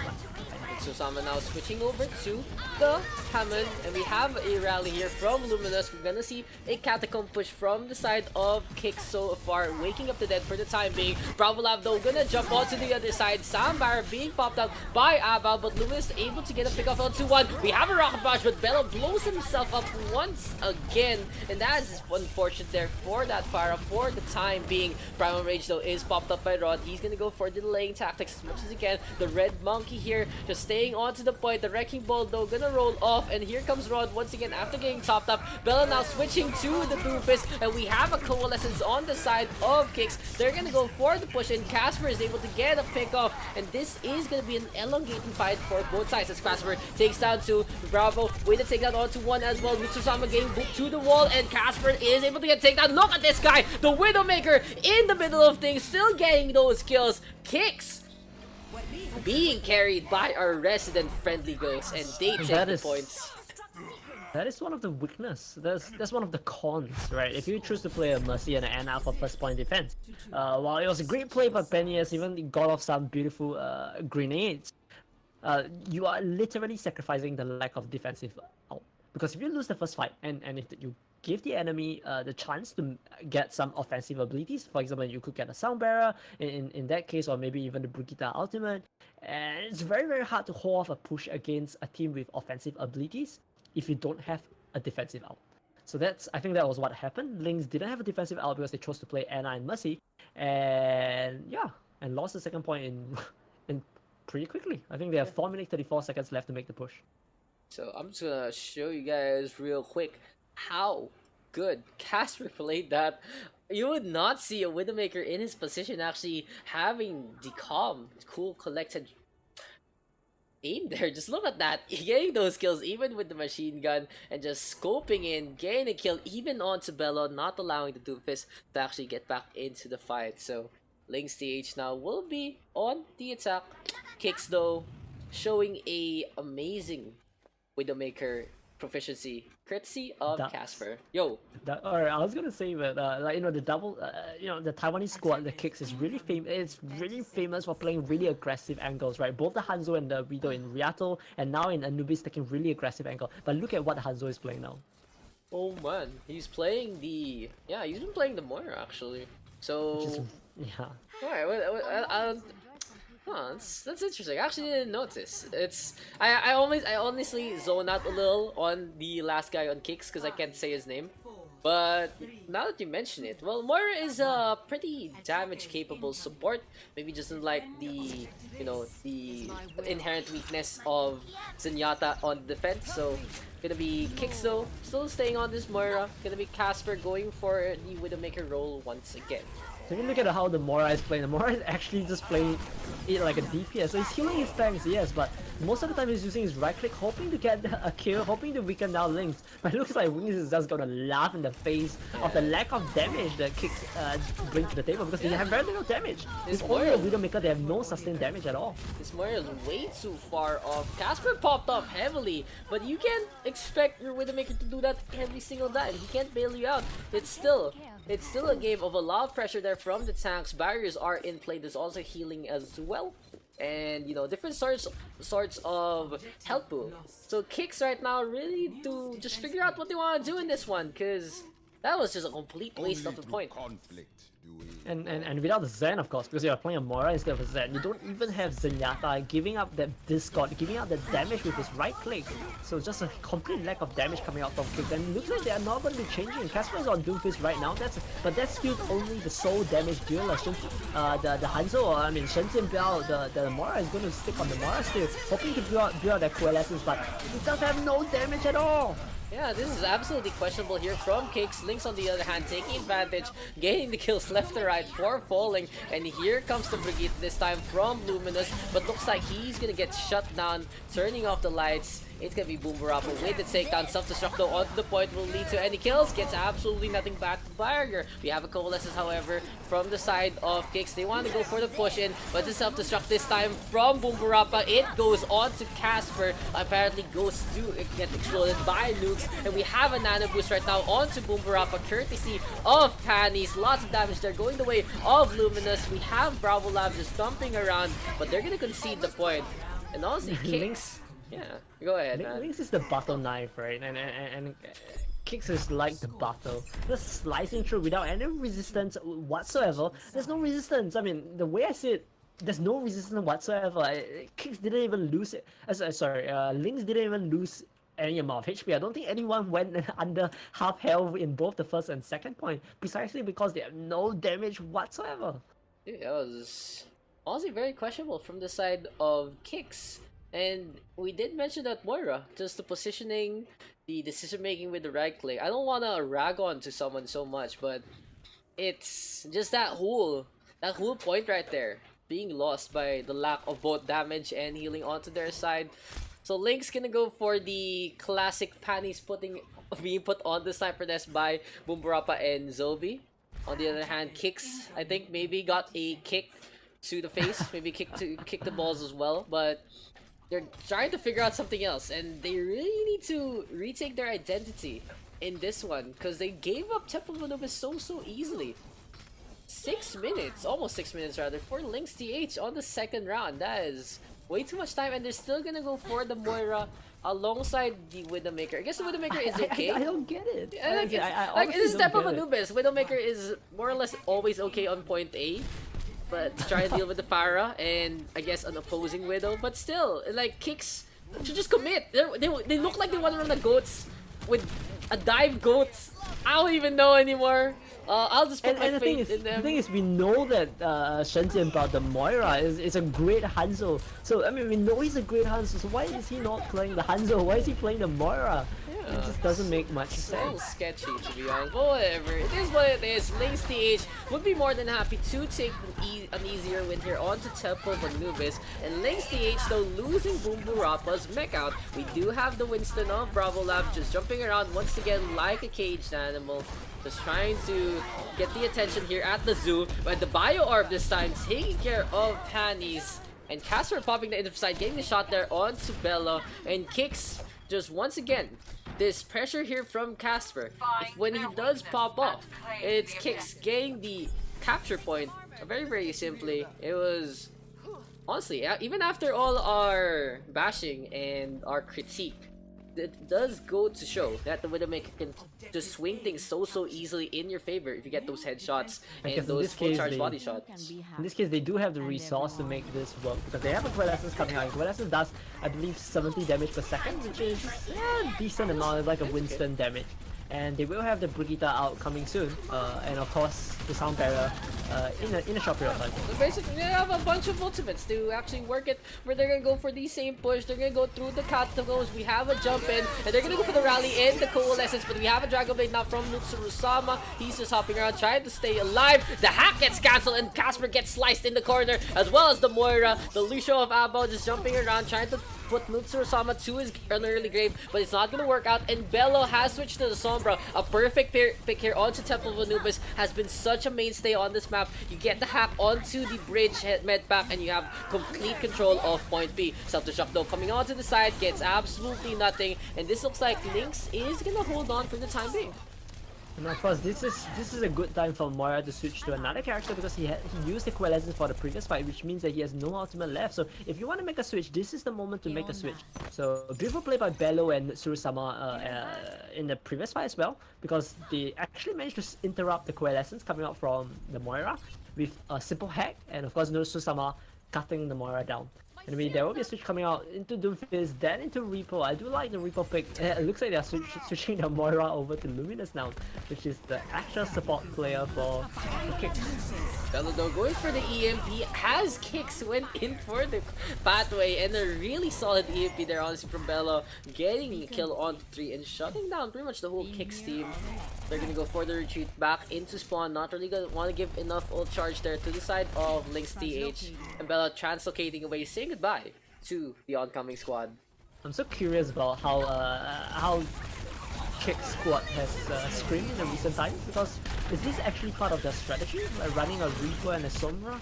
Susama now switching over to the Hammond, and we have a rally here from Luminous. We're gonna see a Catacomb push from the side of KIX so far, waking up the dead for the time being. Bravo Lab though gonna jump onto the other side. Sam Barra being popped out by Ava, but Luminous able to get a pick off on 2-1. We have a Rocket Barrage, but Bello blows himself up once again, and that is unfortunate there for that Farah for the time being. Primal Rage though is popped up by Rod. He's gonna go for delaying tactics as much as he can. The Red Monkey here just staying on to the point. The Wrecking Ball though gonna roll off, and here comes Rod once again after getting topped up. Bella now switching to the Doomfist, and we have a Coalescence on the side of KIX. They're gonna go for the push, and Casper is able to get a pick off, and this is gonna be an elongating fight for both sides as Casper takes down 2. Bravo way to take that onto 1 as well. Mitsusama getting booked to the wall, and Casper is able to get takedown. Look at this guy, the Widowmaker in the middle of things, still getting those kills. KIX being carried by our resident friendly ghosts, and they take the points. That is one of the weakness. That's one of the cons, right? If you choose to play a Mercy and an NR for first point defense. While it was a great play by Penny, has even got off some beautiful grenades. You are literally sacrificing the lack of defensive out. Because if you lose the first fight, and if you give the enemy the chance to get some offensive abilities, for example, you could get a Sound Bearer in that case, or maybe even the Brigitte ultimate, and it's very, very hard to hold off a push against a team with offensive abilities if you don't have a defensive out. So I think that was what happened. LYNX didn't have a defensive out because they chose to play Anna and Mercy, and lost the second point in pretty quickly. I think they have 4 minutes 34 seconds left to make the push. So I'm just gonna show you guys real quick how good Casper played that. you would not see a Widowmaker in his position actually having the calm, cool, collected aim there. Just look at that. Getting those kills even with the machine gun and just scoping in, getting a kill even onto Bello, not allowing the Doomfist to actually get back into the fight. So LYNX TH now will be on the attack. KIX though showing a amazing Widowmaker proficiency courtesy of Daks. Casper. Yo, Alright, I was gonna say that like the double, the Taiwanese squad, the KIX is really famous. It's really famous for playing really aggressive angles, right? Both the Hanzo and the Widow in Rialto, and now in Anubis taking really aggressive angle. But look at what Hanzo is playing now. oh man, he's playing the he's been playing the Moira actually. So Just, yeah. alright, that's interesting. I actually didn't notice. I honestly zone out a little on the last guy on KIX because I can't say his name. But now that you mention it, well, Moira is a pretty damage capable support. Maybe just like the the inherent weakness of Zenyatta on defense. So gonna be KIX though, still staying on this Moira. Gonna be Casper going for the Widowmaker role once again. So if you look at how the Mora is playing, the Mora is actually just playing it like a DPS. So he's healing his tanks, yes, but most of the time he's using his right click, hoping to get a kill, hoping to weaken down LYNX. But it looks like LYNX is just gonna laugh in the face of the lack of damage that KIX bring to the table because they have very little damage. It's only a Widowmaker, they have no sustained damage at all. This Moira is way too far off. Casper popped off heavily, but you can't expect your Widowmaker to do that every single time. He can't bail you out. It's still a game of a lot of pressure there from the tanks. Barriers are in play. There's also healing as well. And different sorts of health pool. So KIX right now really to just figure out what they want to do in this one, because that was just a complete waste of the point. And without the Zen, of course, because you're playing a Mora instead of a Zen, you don't even have Zenyatta giving up that discord, giving up the damage with his right click. So just a complete lack of damage coming out from KIX, and it looks like they are not going to be changing. Casper is on Doomfist right now, but that's still only the sole damage dealer. The Hanzo, or I mean Shen Jinbiao, the Mora is going to stick on the Mora still, hoping to build out that coalescence, but it does have no damage at all. Yeah, this is absolutely questionable here from KIX. LYNX on the other hand taking advantage, getting the kills left and right for falling. And here comes the Brigitte this time from Luminous, but looks like he's gonna get shut down, turning off the lights. It's gonna be Boom Barappa with the takedown. Self-destruct though on the point will lead to any kills. Gets absolutely nothing back to Barrier. We have a Coalescence, however, from the side of KIX. They want to go for the push in, but the self-destruct this time from Boom Barappa. It goes on to Casper. Apparently goes to get exploded by nukes. And we have a nano boost right now onto Boom Barappa, courtesy of Panties. Lots of damage there going the way of Luminous. We have Bravo Lab just thumping around, but they're gonna concede the point. And honestly, KIX. Yeah, go ahead, man. LYNX is the battle knife, right? And KIX is like the battle. Just slicing through without any resistance whatsoever. There's no resistance. I mean, the way I see it, there's no resistance whatsoever. KIX didn't even lose it. LYNX didn't even lose any amount of HP. I don't think anyone went under half health in both the first and second point, precisely because they have no damage whatsoever. Dude, that was honestly very questionable from the side of KIX. And we did mention that Moira, just the positioning, the decision making with the right click. I don't want to rag on to someone so much, but it's just that whole point right there being lost by the lack of both damage and healing onto their side. So LYNX gonna go for the classic panties being put on the sniper nest by Boom Barappa and Zobi. On the other hand, KIX I think maybe got a kick to the face, maybe kick the balls as well, but they're trying to figure out something else, and they really need to retake their identity in this one, because they gave up Temple of Anubis so easily. 6 minutes, almost 6 minutes rather, for LYNX TH on the second round. That is way too much time, and they're still gonna go for the Moira alongside the Widowmaker. I guess the Widowmaker is okay. I don't get it. It's Temple of Anubis. Widowmaker is more or less always okay on point A. But to try to deal with the Pharah and I guess an opposing Widow, but still, like KIX should just commit. They look like they want to run the goats with a dive goats. I don't even know anymore. I'll just put my And the thing faith is, in them. we know that Shenzhen about the Moira is a great Hanzo. So I mean, we know he's a great Hanzo. So why is he not playing the Hanzo? Why is he playing the Moira? It just doesn't make much It's a little sense. sketchy, to be honest. But whatever. It is what it is. LYNX TH would be more than happy to take an easier win here onto Temple of Anubis. And LYNX TH, though, losing Boombourapa's mech out. We do have the Winston of Bravo Lab just jumping around once again like a caged animal. Just trying to get the attention here at the zoo. But the Bio Orb this time taking care of Panties. And Casper popping the intercept, getting the shot there onto Bello. And KIX just once again, this pressure here from Casper. If when he does pop off, it's KIX getting the capture point. Very, very simply, it was honestly, even after all our bashing and our critique, it does go to show that the Widowmaker can just swing things so easily in your favor if you get those headshots and Because in those this full case, charge they- body shots. In this case, they do have the resource to make this work because they have a Coalescence coming out. Coalescence does, I believe, 70 damage per second, which is a decent amount. It's like a Winston damage. And they will have the Brigitte out coming soon, and of course the Sound Barrier in a short period of time. So basically, they have a bunch of ultimates to actually work it, where they're gonna go for the same push. They're gonna go through the catacombs. We have a jump in, and they're gonna go for the rally in the Coalescence. But we have a Dragon Blade now from Mutsurusama. He's just hopping around, trying to stay alive. The hack gets cancelled, and Casper gets sliced in the corner, as well as the Moira. The Lucio of Abo just jumping around, trying to put Mutsurusama to his early grave, but it's not gonna work out. And Bello has switched to the Sombra. A perfect pick here onto Temple of Anubis has been such a mainstay on this map. You get the hack onto the bridge med pack, and you have complete control of point B. Self-destruct though coming onto the side gets absolutely nothing, and this looks like LYNX is gonna hold on for the time being. And of course, this is a good time for Moira to switch to another character because he used the Coalescence for the previous fight, which means that he has no ultimate left. So if you want to make a switch, this is the moment to make a switch. So beautiful play by Bello and Surusama in the previous fight as well, because they actually managed to interrupt the Coalescence coming out from the Moira with a simple hack, and of course no Surusama cutting the Moira down. Anyway, there will be a switch coming out into Doomfist, then into Repo. I do like the Repo pick. It looks like they're switching the Moira over to Luminous now, which is the actual support player for KIX. Bello though going for the EMP as KIX went in for the pathway, and a really solid EMP there honestly from Bello, getting a kill on 3 and shutting down pretty much the whole KIX team. They're gonna go for the retreat back into spawn, not really gonna want to give enough ult charge there to the side of LYNX TH, and Bello translocating away, saying goodbye to the oncoming squad. I'm so curious about how KIX squad has screamed in the recent times, because is this actually part of their strategy, like running a Reaper and a Sombra?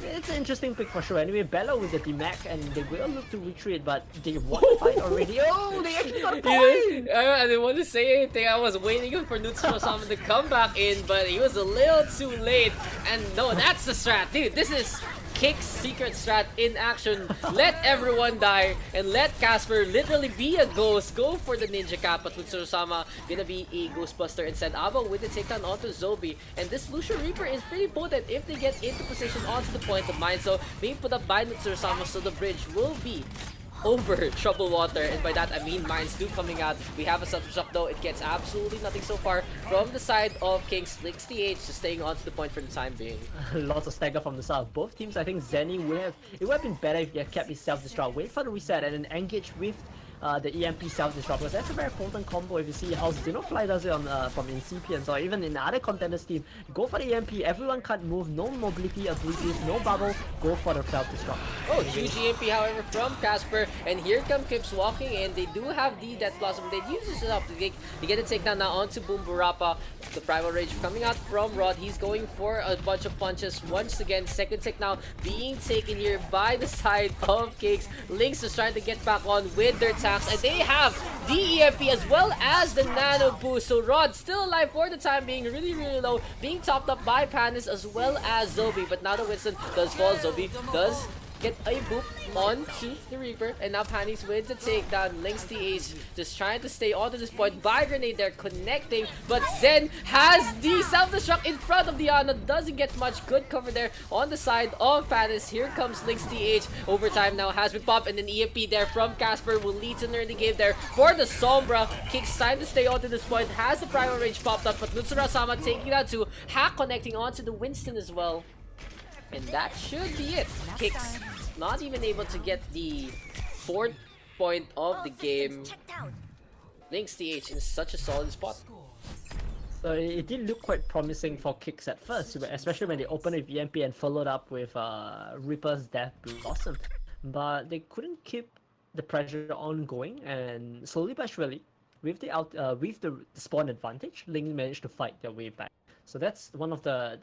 It's an interesting pick for sure. Anyway, Bello with the DMAC, and they will look to retreat, but they won the fight already. Oh, they actually got a point! I didn't want to say anything. I was waiting for Nutsu-sama to come back in, but he was a little too late. And no, that's the strat. Dude, this is KIX secret strat in action. Let everyone die and let Casper literally be a ghost. Go for the ninja cap, but Nutsu-sama gonna be a ghostbuster instead. Abo with the takedown onto Zobi. And this Lucio Reaper is pretty potent if they get into position onto the point of mine. So being put up by Nutsu-sama, so the bridge will be over troubled water, and by that I mean mines do coming out. We have a self-destruct though. It gets absolutely nothing so far from the side of KIX. LYNX TH just staying onto the point for the time being. Lots of stagger from the south. Both teams, I think Zenny would have been better if he had kept his self-destruct, wait for the reset, and then engage with the EMP self-destruct, because that's a very potent combo. If you see how Xenofly does it on from Incipients, or even in other contenders team, go for the EMP, everyone can't move, no mobility abilities, no bubble, go for the self-destruct. Oh, huge EMP however from Casper, and here come KIX walking in. They do have the Death Blossom. They use this up to get a takedown now onto Boombourapa. The Primal Rage coming out from Rod. He's going for a bunch of punches once again. Second tick now being taken here by the side of KIX. LYNX is trying to get back on with their tanks, and they have the EMP as well as the Nano Boost. So Rod still alive for the time being, really low, being topped up by Panis as well as Zobi. But now the Winston does fall. Zobi does get a boop onto the Reaper, and now Panties with the takedown. LYNX TH just trying to stay onto this point. By grenade, they're connecting, but Zen has the self-destruct in front of the Ana. Doesn't get much good cover there on the side of Panties. Here comes LYNX TH. Overtime now has been popped, and an EMP there from Casper will lead to an early game there for the Sombra. KIX time to stay onto this point. Has the primal range popped up, but Nutsura-sama taking it out to Hack, connecting onto the Winston as well. And that should be it. KIX not even able to get the 4th point of the game. LYNX TH in such a solid spot. So it did look quite promising for KIX at first, especially when they opened with EMP and followed up with Reaper's Death Blossom. But they couldn't keep the pressure ongoing, and slowly but surely, with the spawn advantage, LYNX managed to fight their way back. So that's one of the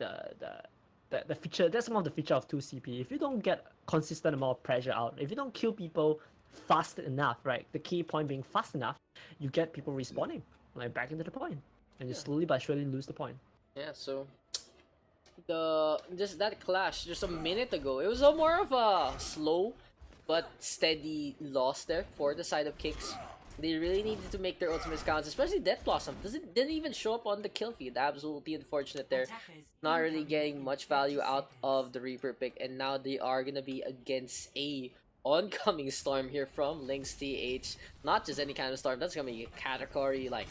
feature. That's one of the feature of 2CP. If you don't get consistent amount of pressure out, if you don't kill people fast enough, right? The key point being fast enough, you get people respawning like back into the point, and you slowly but surely lose the point. Yeah. So that clash just a minute ago, it was a more of a slow but steady loss there for the side of KIX. They really needed to make their ultimate counts, especially Death Blossom. Didn't even show up on the kill feed. Absolutely unfortunate there. Not really getting much value out of the Reaper pick, and now they are gonna be against a oncoming storm here from LYNX TH. Not just any kind of storm. That's gonna be a category like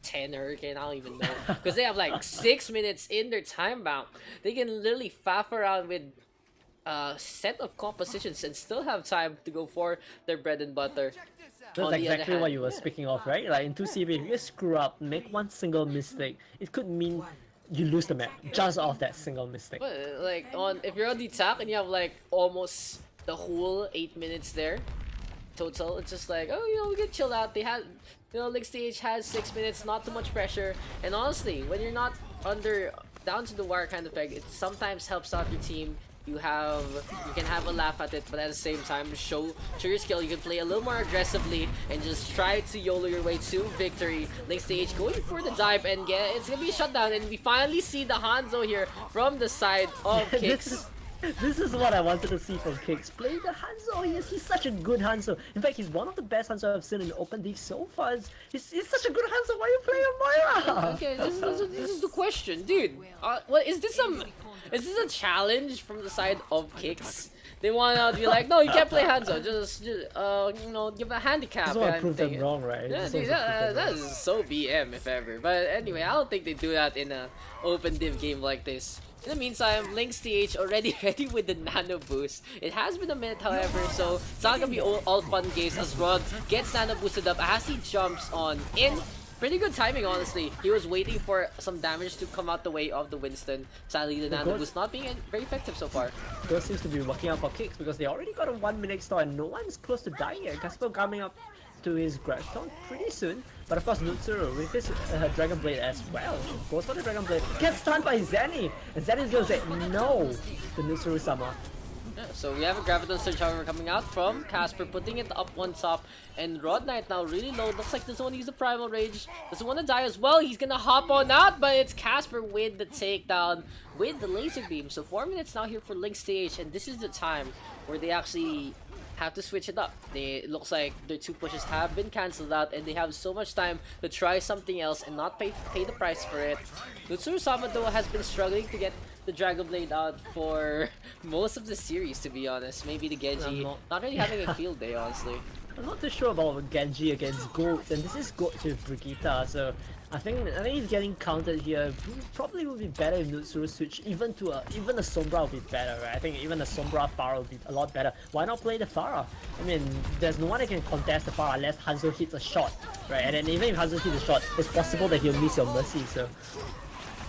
10 hurricane. I don't even know, because they have like 6 minutes in their time bound. They can literally faff around with set of compositions and still have time to go for their bread and butter. That's exactly what you were speaking of, right? Like in 2CP, if you screw up, make one single mistake, it could mean you lose the map just off that single mistake. But like if you're on the attack and you have like almost the whole 8 minutes there total, it's just like, oh, we can chill out. They had, LYNX TH has 6 minutes, not too much pressure. And honestly, when you're not under down to the wire kind of peg, it sometimes helps out your team. You can have a laugh at it, but at the same time show your skill. You can play a little more aggressively and just try to YOLO your way to victory. LYNX TH going for the dive, and it's gonna be a shutdown, and we finally see the Hanzo here from the side of KIX. This is what I wanted to see from KIX. Play the Hanzo. He's such a good Hanzo. In fact, he's one of the best Hanzo I've seen in Open League so far. He's such a good Hanzo. Why are you playing Moira? Okay, this is the question, dude. What is this? Is this a challenge from the side of KIX? They want to be like, no, you can't play Hanzo. Just give a handicap. This one prove them wrong, right? Yeah, dude, that is so BM if ever. But anyway, I don't think they do that in a open div game like this. In the meantime, LYNX TH already ready with the nano boost. It has been a minute, however, so it's not gonna be all fun games as Rod gets nano boosted up as he jumps on in. Pretty good timing, honestly. He was waiting for some damage to come out the way of the Winston. Sadly, the nano boost not being very effective so far. Those seems to be working out for KIX because they already got a 1 minute store and no one is close to dying yet. Casper coming up to his gravestone pretty soon, but of course Nutsuru with his Dragon Blade as well goes for the Dragon Blade, gets stunned by Zenny, and Zenny's gonna say no to Nutsuru-sama. Yeah, so we have a Graviton Surge, however, coming out from Casper, putting it up one top, and Rod Knight now really low. Looks like doesn't want to use the Primal Rage, doesn't want to die as well. He's gonna hop on out, but it's Casper with the takedown with the laser beam. So 4 minutes now here for LYNX TH, and this is the time where they actually have to switch it up. It looks like their 2 pushes have been cancelled out, and they have so much time to try something else and not pay the price for it. Nutsuru-sama though has been struggling to get the Dragon Blade out for most of the series, to be honest. Maybe the Genji not really having a field day, honestly. I'm not too sure about Genji against Goats, and this is Goats with Brigitte, so I think he's getting counted here. Probably would be better if Nutsuru switch even a Sombra would be better, right? I think even a Sombra Pharah would be a lot better. Why not play the Pharah? I mean, there's no one that can contest the Pharah unless Hanzo hits a shot, right? And then even if Hanzo hits a shot, it's possible that he'll miss your mercy, so.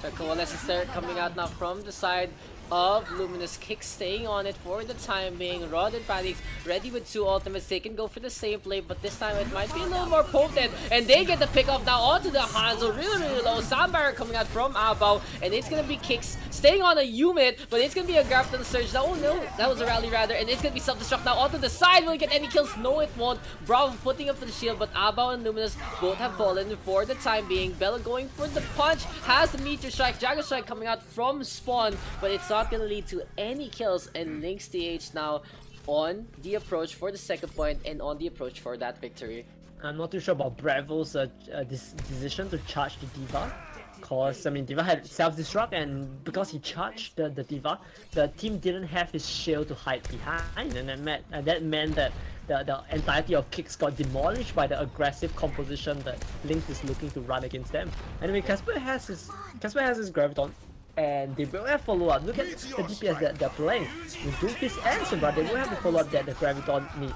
The Coalescence there coming out now from the side of Luminous. KIX staying on it for the time being. Rod and Panics ready with 2 ultimates. They can go for the same play, but this time it might be a little more potent. And they get the pick up now onto the Hanzo. Really low. Sandbar coming out from Abao. And it's going to be KIX staying on a unit, but it's going to be a Graviton Surge. Oh no, that was a rally rather. And it's going to be self-destruct now onto the side. Will it get any kills? No, it won't. Bravo putting up the shield, but Abao and Luminous both have fallen for the time being. Bella going for the punch. Has the Meteor Strike. Dragon Strike coming out from spawn, but it's not gonna lead to any kills, and LYNX TH now on the approach for the second point and on the approach for that victory. I'm not too sure about Bravo's decision to charge the D.Va. Cause I mean D.Va had self-destruct, and because he charged the D.Va, the team didn't have his shield to hide behind, and that meant that the entirety of KIX got demolished by the aggressive composition that LYNX is looking to run against them. Anyway, Casper has his Graviton, and they will have follow-up. Look at the DPS that they're playing. With Doomfist and Sombra, they will have the follow-up that the Graviton needs.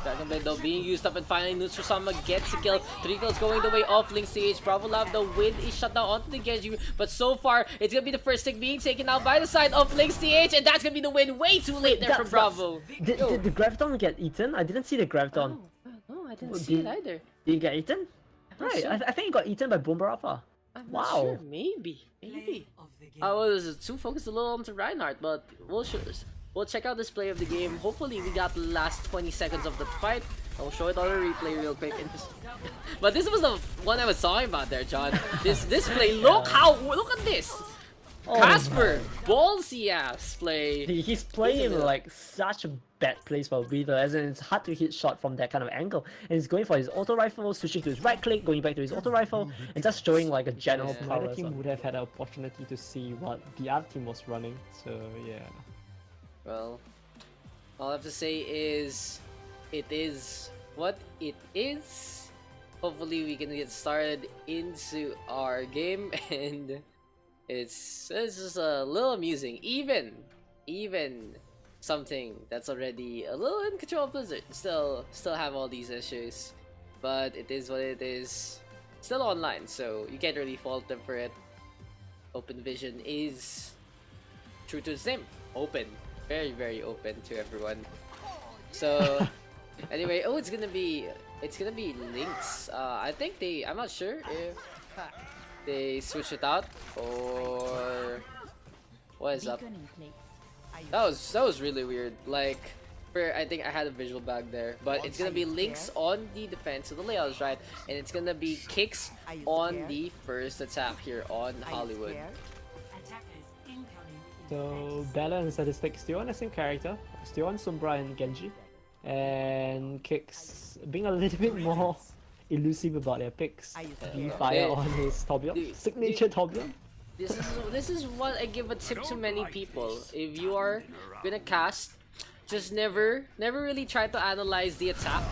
Dragon Blade though being used up, and finally Nutrusama gets a kill. 3 kills going the way of LYNX. Bravo Love though with a shutdown onto the Genji, but so far it's gonna be the first stick being taken out by the side of LYNX, and that's gonna be the win. Way too late there from Bravo. Did the Graviton get eaten? I didn't see the Graviton. No, I didn't see it either. Did it get eaten? Right, So. I think it got eaten by Boombarappa. I'm Wow. not sure. Maybe. I was too focused a little onto Reinhardt, but we'll check out this play of the game. Hopefully we got the last 20 seconds of the fight. I'll show it on a replay real quick. But this was the one I was talking about there, John. This play, look at this! Oh Casper, ballsy ass play. He's playing in like such a bad place for Weaver, as in it's hard to hit shot from that kind of angle. And he's going for his auto rifle, switching to his right click, going back to his auto rifle, and just showing like a general The power. other team would have had an opportunity to see what the other team was running, so yeah. Well, all I have to say is, it is what it is. Hopefully we can get started into our game, and it's just a little amusing. Even something that's already a little in control of Blizzard still have all these issues, but it is what it is. Still online, so you can't really fault them for it. Open Vision is true to its name, open, very open to everyone. So anyway, it's gonna be LYNX. I think I'm not sure if they switch it out or what is up. That was really weird. Like, I think I had a visual bag there, but it's gonna be LYNX on the defense, so the layout is right, and it's gonna be KIX on the first attack here on Hollywood. So Bella and Statistic still on the same character, still on Sombra and Genji, and KIX being a little bit more elusive about their picks. Fire on his Torbjorn, signature Torbjorn. This is what I give a tip to many people. If you are gonna cast, just never really try to analyze the attack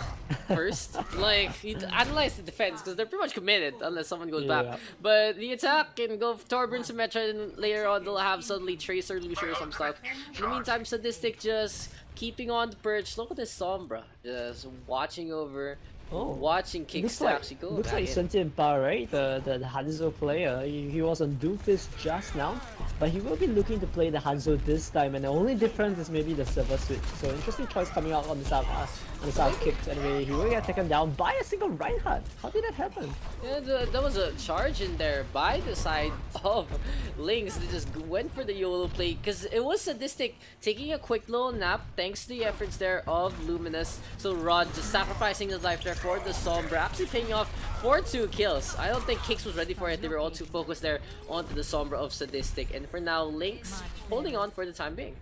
first. Like, you analyze the defense because they're pretty much committed unless someone goes back. But the attack can go Torbjorn, Symmetra, and later on they'll have suddenly Tracer, Lucio, or some stuff. In the meantime, Sadistic just keeping on the perch. Look at this Sombra, just watching over. Watching KIX actually go. Looks like Sentient Bar, right? The Hanzo player. He was on Doomfist just now, but he will be looking to play the Hanzo this time, and the only difference is maybe the server switch. So interesting choice coming out on the side of KIX. Anyway, he will get taken down by a single Reinhardt. How did that happen? Yeah, there was a charge in there by the side of LYNX. They just went for the YOLO play because it was Sadistic taking a quick little nap thanks to the efforts there of Luminous. So Rod just sacrificing his life there for the Sombra, actually paying off for 2 kills. I don't think KIX was ready for it. They were all too focused there onto the Sombra of Sadistic. And for now, LYNX holding on for the time being.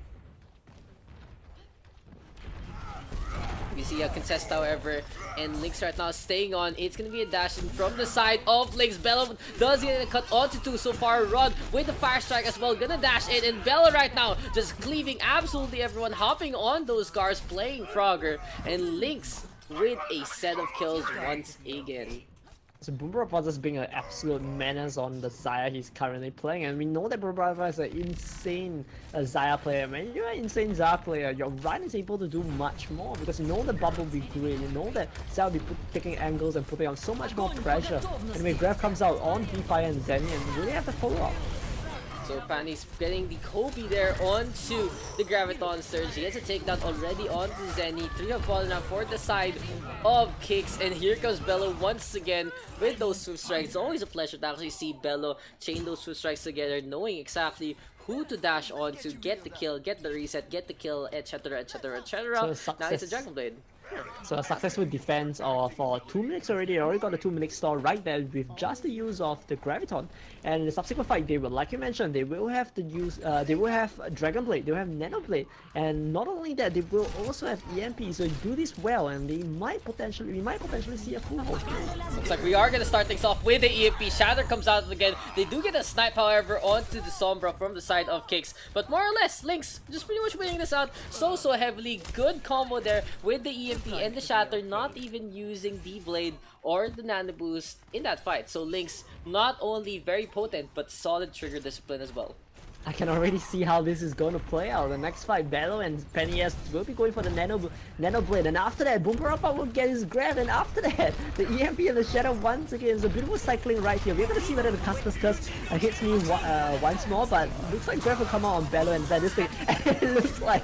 We see a contest, however, and LYNX right now staying on. It's gonna be a dash in from the side of LYNX. Bella does get a cut onto 2 so far. Rod with the fire strike as well, gonna dash in, and Bella right now just cleaving absolutely everyone, hopping on those cars, playing Frogger, and LYNX with a set of kills once again. So Boombarappa just being an absolute menace on the Xayah he's currently playing, and we know that Boombarappa is an insane Xayah player. When you're an insane Xayah player, your run is able to do much more because you know the bubble will be great, you know that Xayah will be taking angles and putting on so much more pressure. And when Grab comes out on P-Fire and Zenny, and you really have to follow up. So Fanny's getting the Kobe there onto the Graviton Surge. He has a takedown already onto Zenny. 3 have fallen now for the side of KIX. And here comes Bello once again with those Swift Strikes. It's always a pleasure to actually see Bello chain those Swift Strikes together, knowing exactly who to dash on to get the kill, get the reset, get the kill, etc, etc, etc. So Now it's a Dragon Blade. So a successful defense for 2 minutes already. They already got the 2-minute store right there with just the use of the Graviton. And in the subsequent fight, they will, like you mentioned, they will have to use, they will have Dragon Blade, they will have Nano Blade, and not only that, they will also have EMP. So do this well, and we might potentially see a full hold. Looks like we are gonna start things off with the EMP. Shatter comes out again. They do get a snipe, however, onto the Sombra from the side of KIX. But more or less, LYNX just pretty much winning this out so heavily. Good combo there with the EMP and the Shatter, not even using the Blade or the Nano Boost in that fight. So LYNX not only very potent, but solid trigger discipline as well. I can already see how this is going to play out. The next fight, Bello and Penny will be going for the Nano Blade, and after that, Boomberapa will get his grab, and after that, the EMP and the Shadow once again is a beautiful cycling right here. We're going to see whether the Custom Curse hits me once more, but looks like grab will come out on Bello and Sadistic, and it looks like...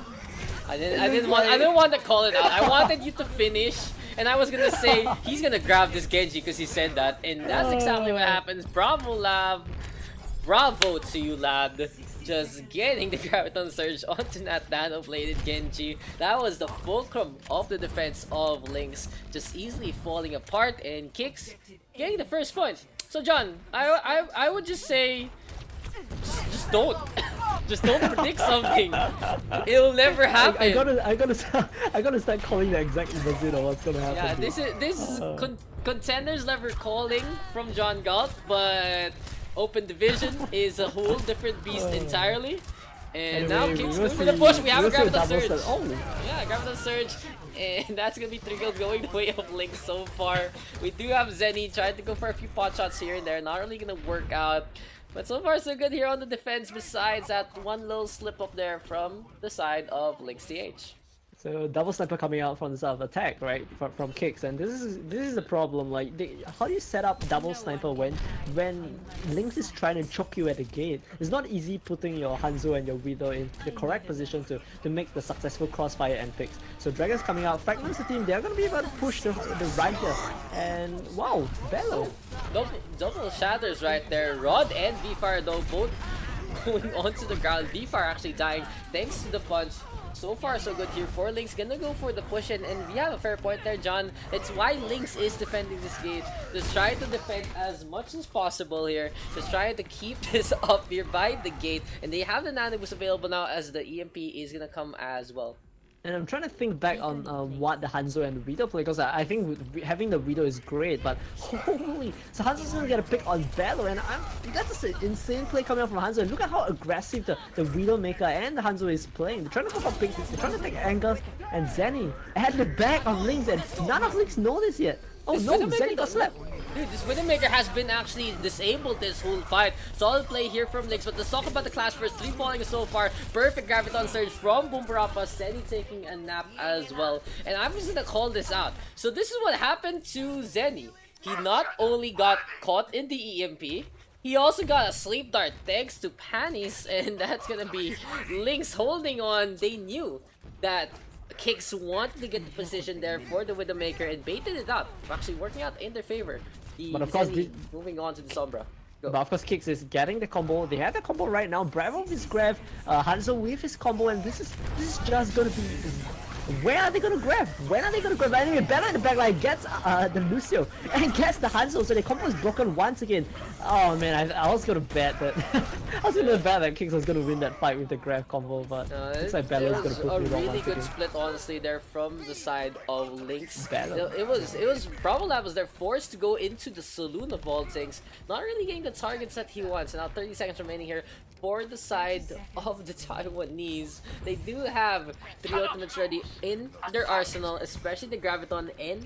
I didn't want to call it out. I wanted you to finish, and I was gonna say he's gonna grab this Genji because he said that, and that's exactly what happens. Bravo, lab. Bravo to you, lad. Just getting the Graviton Surge onto that nano-bladed Genji. That was the fulcrum of the defense of LYNX, just easily falling apart, and KIX getting the first point. So John, I would just say, just don't. Just don't predict something. It'll never happen. I gotta start calling the exact opposite of what's gonna happen. Yeah, this is contenders level calling from JohnGalt, but open division is a whole different beast entirely. And now KIX going for the push. We have a Graviton Surge. Oh. Yeah, Graviton Surge. And that's gonna be 3 kills going the way of LYNX so far. We do have Zenny trying to go for a few pot shots here and there. Not really gonna work out. But so far so good here on the defense, besides that one little slip up there from the side of LYNX TH. So double sniper coming out from the side of attack, right? From KIX, and this is the problem. Like, how do you set up double sniper when LYNX is trying to choke you at the gate? It's not easy putting your Hanzo and your Widow in the correct position to make the successful crossfire and picks. So Dragon's coming out, fragments the team. They're gonna be able to push the right here, and wow, Bello. Double shatters right there. Rod and V-Fire though both going onto the ground. V-Fire actually dying thanks to the punch. So far so good here for LYNX. Gonna go for the push in, and we have a fair point there, John. It's why LYNX is defending this gate. Just try to defend as much as possible here. Just try to keep this up here by the gate, and they have the Nano Boost available now as the EMP is gonna come as well. And I'm trying to think back on what the Hanzo and the Widow play, because I think having the Widow is great, but holy, so Hanzo's gonna get a pick on Bello, and that's an insane play coming out from Hanzo. And look at how aggressive the Widowmaker and the Hanzo is playing. They're trying to go for picks, they're trying to take angles, and Zenny at the back of LYNX, and none of LYNX know this yet. Oh no, Zenny got slapped. Dude, this Widowmaker has been actually disabled this whole fight. Solid play here from LYNX, but let's talk about the clash first. 3 falling so far. Perfect Graviton Surge from Boomberapa. Zenny taking a nap as well. And I'm just gonna call this out. So this is what happened to Zenny. He not only got caught in the EMP, he also got a sleep dart thanks to Panis, and that's gonna be LYNX holding on. They knew that KIX wanted to get the position there for the Widowmaker and baited it out. Actually working out in their favor. But of course, moving on to the Sombra. Go. But of course, KIX is getting the combo. They have the combo right now. Bravo with his grab, Hanzo with his combo, and this is just gonna be. Where are they gonna grab? When are they gonna grab? Anyway, Bella in the backline gets the Lucio and gets the Hanzo, so the combo is broken once again. Oh man, I was gonna bet that I was gonna bet that KIX was gonna win that fight with the grab combo, but looks like Bella's gonna prove me wrong. A really good split, honestly, there from the side of LYNX. Bella. It was Bravo was there forced to go into the saloon of all things, not really getting the targets that he wants. Now 30 seconds remaining here for the side of the Taiwanese. They do have 3 ultimates ready in their arsenal, especially the Graviton and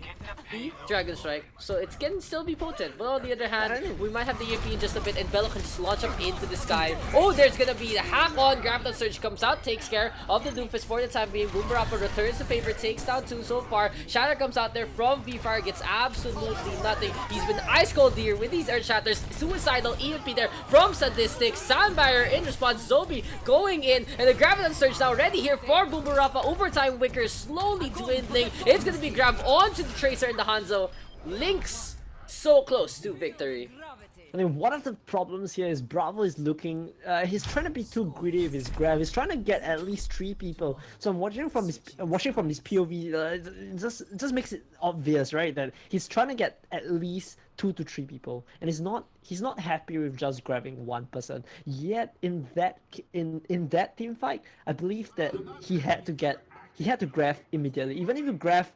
the Dragon Strike, so it can still be potent. But on the other hand, we might have the EMP in just a bit, and Bello can just launch up into the sky. Oh, there's gonna be the hack on. Graviton Surge comes out, takes care of the Doomfist for the time being. Boomberapa returns the favor, takes down 2 so far. Shatter comes out there from V-Fire, gets absolutely nothing. He's been ice cold here with these Earth Shatters. Suicidal EMP there from Sadistic. Soundbarrier in response, Zobi going in, and the Graviton Surge now ready here for Boomberapa. Overtime Wicker slowly dwindling. It's gonna be grabbed onto the Tracer and the Hanzo. LYNX so close to victory. I mean, one of the problems here is Bravo is looking. He's trying to be too greedy with his grab. He's trying to get at least 3 people. So I'm watching from his POV. It just makes it obvious, right, that he's trying to get at least 2 to 3 people, and he's not happy with just grabbing 1 person. Yet in that team fight, I believe that he had to grab immediately. Even if you grab,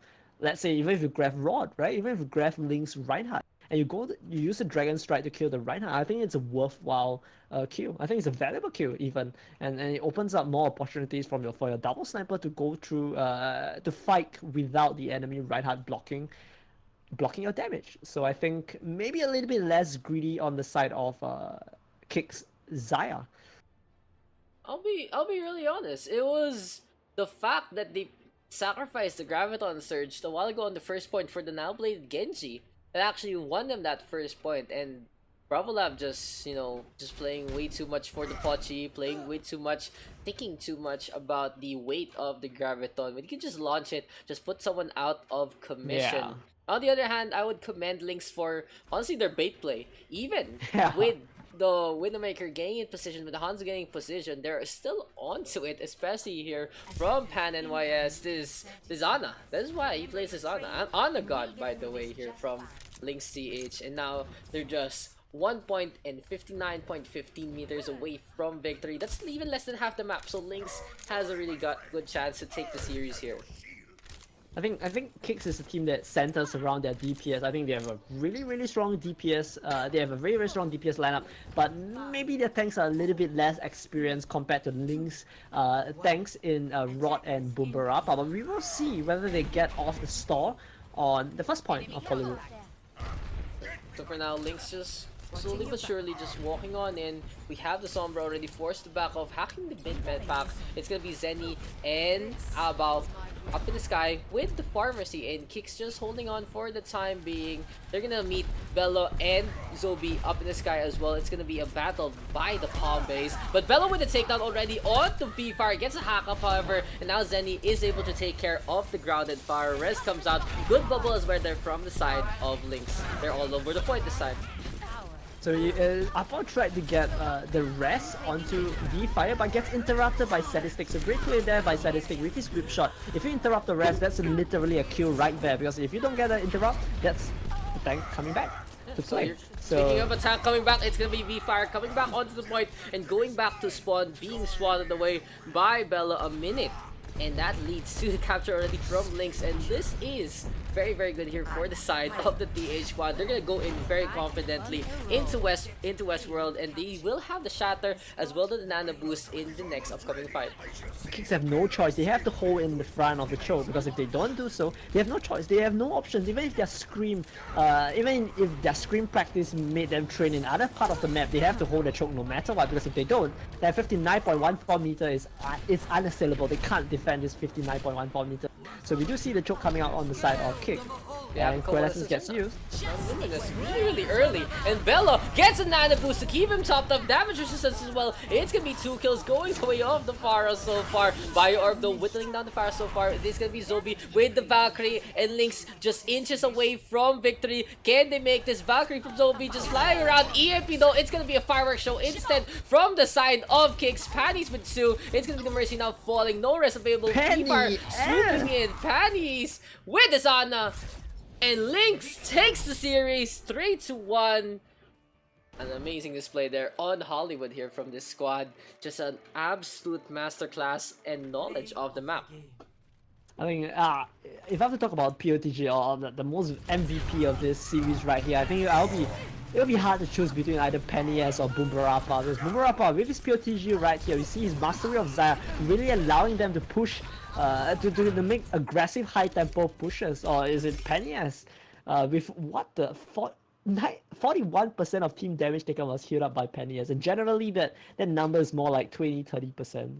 let's say, even if you grab Rod, right? Even if you grab Link's Reinhardt, and you use the Dragon Strike to kill the Reinhardt, I think it's a worthwhile kill. I think it's a valuable kill even, and it opens up more opportunities for your double sniper to go through to fight without the enemy Reinhardt blocking your damage. So I think maybe a little bit less greedy on the side of KIX Xayah. I'll be really honest. It was the fact that they sacrificed the Graviton Surge a while ago on the first point for the now played Genji that actually won them that first point, and Bravolab just playing way too much for the Pochi, playing way too much, thinking too much about the weight of the Graviton. When you can just launch it, just put someone out of commission. Yeah. On the other hand, I would commend LYNX for honestly their bait play. Even Yeah. with the Widowmaker getting in position, with the Hanzo getting in position, they're still onto it, especially here from Pan NYS. This Ana. That's why he plays this Ana. Ana God, by the way, here from LYNX CH. And now they're just 1 point and 59.15 meters away from victory. That's even less than half the map. So LYNX has a really good chance to take the series here. I think KIX is a team that centers around their DPS. I think they have a really strong DPS. They have a very strong DPS lineup, but maybe their tanks are a little bit less experienced compared to LYNX tanks in Rod and Boombarapa. But we will see whether they get off the store on the first point of Hollywood. So for now, LYNX just slowly but surely just walking on in. We have the Sombra already forced to back off, hacking the mid pack. It's gonna be Zenny and Abao up in the sky with the pharmacy, and KIX just holding on for the time being. They're gonna meet Bello and Zobi up in the sky as well. It's gonna be a battle by the palm base, but Bello with the takedown already on the V-Fire, gets a hack up however, and now Zenny is able to take care of the grounded fire. Res comes out, good bubble as well there from the side of LYNX. They're all over the point this time. So Apple tried to get the rest onto V-Fire, but gets interrupted by Sadistic. So great play there by Sadistic with his whip shot. If you interrupt the rest, that's literally a kill right there, because if you don't get an interrupt, that's the tank coming back to play. Speaking of attack coming back, it's gonna be V-Fire coming back onto the point and going back to spawn, being swatted away by Bella a minute. And that leads to the capture already from LYNX, and this is very good here for the side of the TH squad. They're gonna go in very confidently into Westworld, and they will have the shatter as well as the nano boost in the next upcoming fight. KIX have no choice. They have to hold in the front of the choke, because if they don't do so, they have no choice. They have no options. Even if their scream practice made them train in other part of the map, they have to hold the choke no matter what, because if they don't, that 59.14 meter is unassailable. They can't defend this 59.14 meter. So we do see the choke coming out on the side of KIX. Yeah, and Coalescence gets used. That's really early, and Bello gets a nano boost to keep him topped up. Damage resistance as well. It's gonna be 2 kills going the way of the Pharah so far. Bio-Orb though whittling down the Pharah so far. This is gonna be Zobi with the Valkyrie, and LYNX just inches away from victory. Can they make this? Valkyrie from Zobi just flying around. EMP though, it's gonna be a fireworks show instead from the side of KIX. Panties with Sue. It's gonna be the Mercy now falling. No rest available. V-Fire swooping in. Panties with the Zana. And LYNX takes the series 3-1. An amazing display there on Hollywood here from this squad. Just an absolute masterclass and knowledge of the map. I think if I have to talk about POTG or the most MVP of this series right here, I think it'll be hard to choose between either Penny S or Boombarapa. Because Boombarapa, with his POTG right here, we see his mastery of Xayah really allowing them to push, to make aggressive high tempo pushes. Or is it Penny S? With what the 41% of team damage taken was healed up by Penny S, and generally that number is more like 20-30%.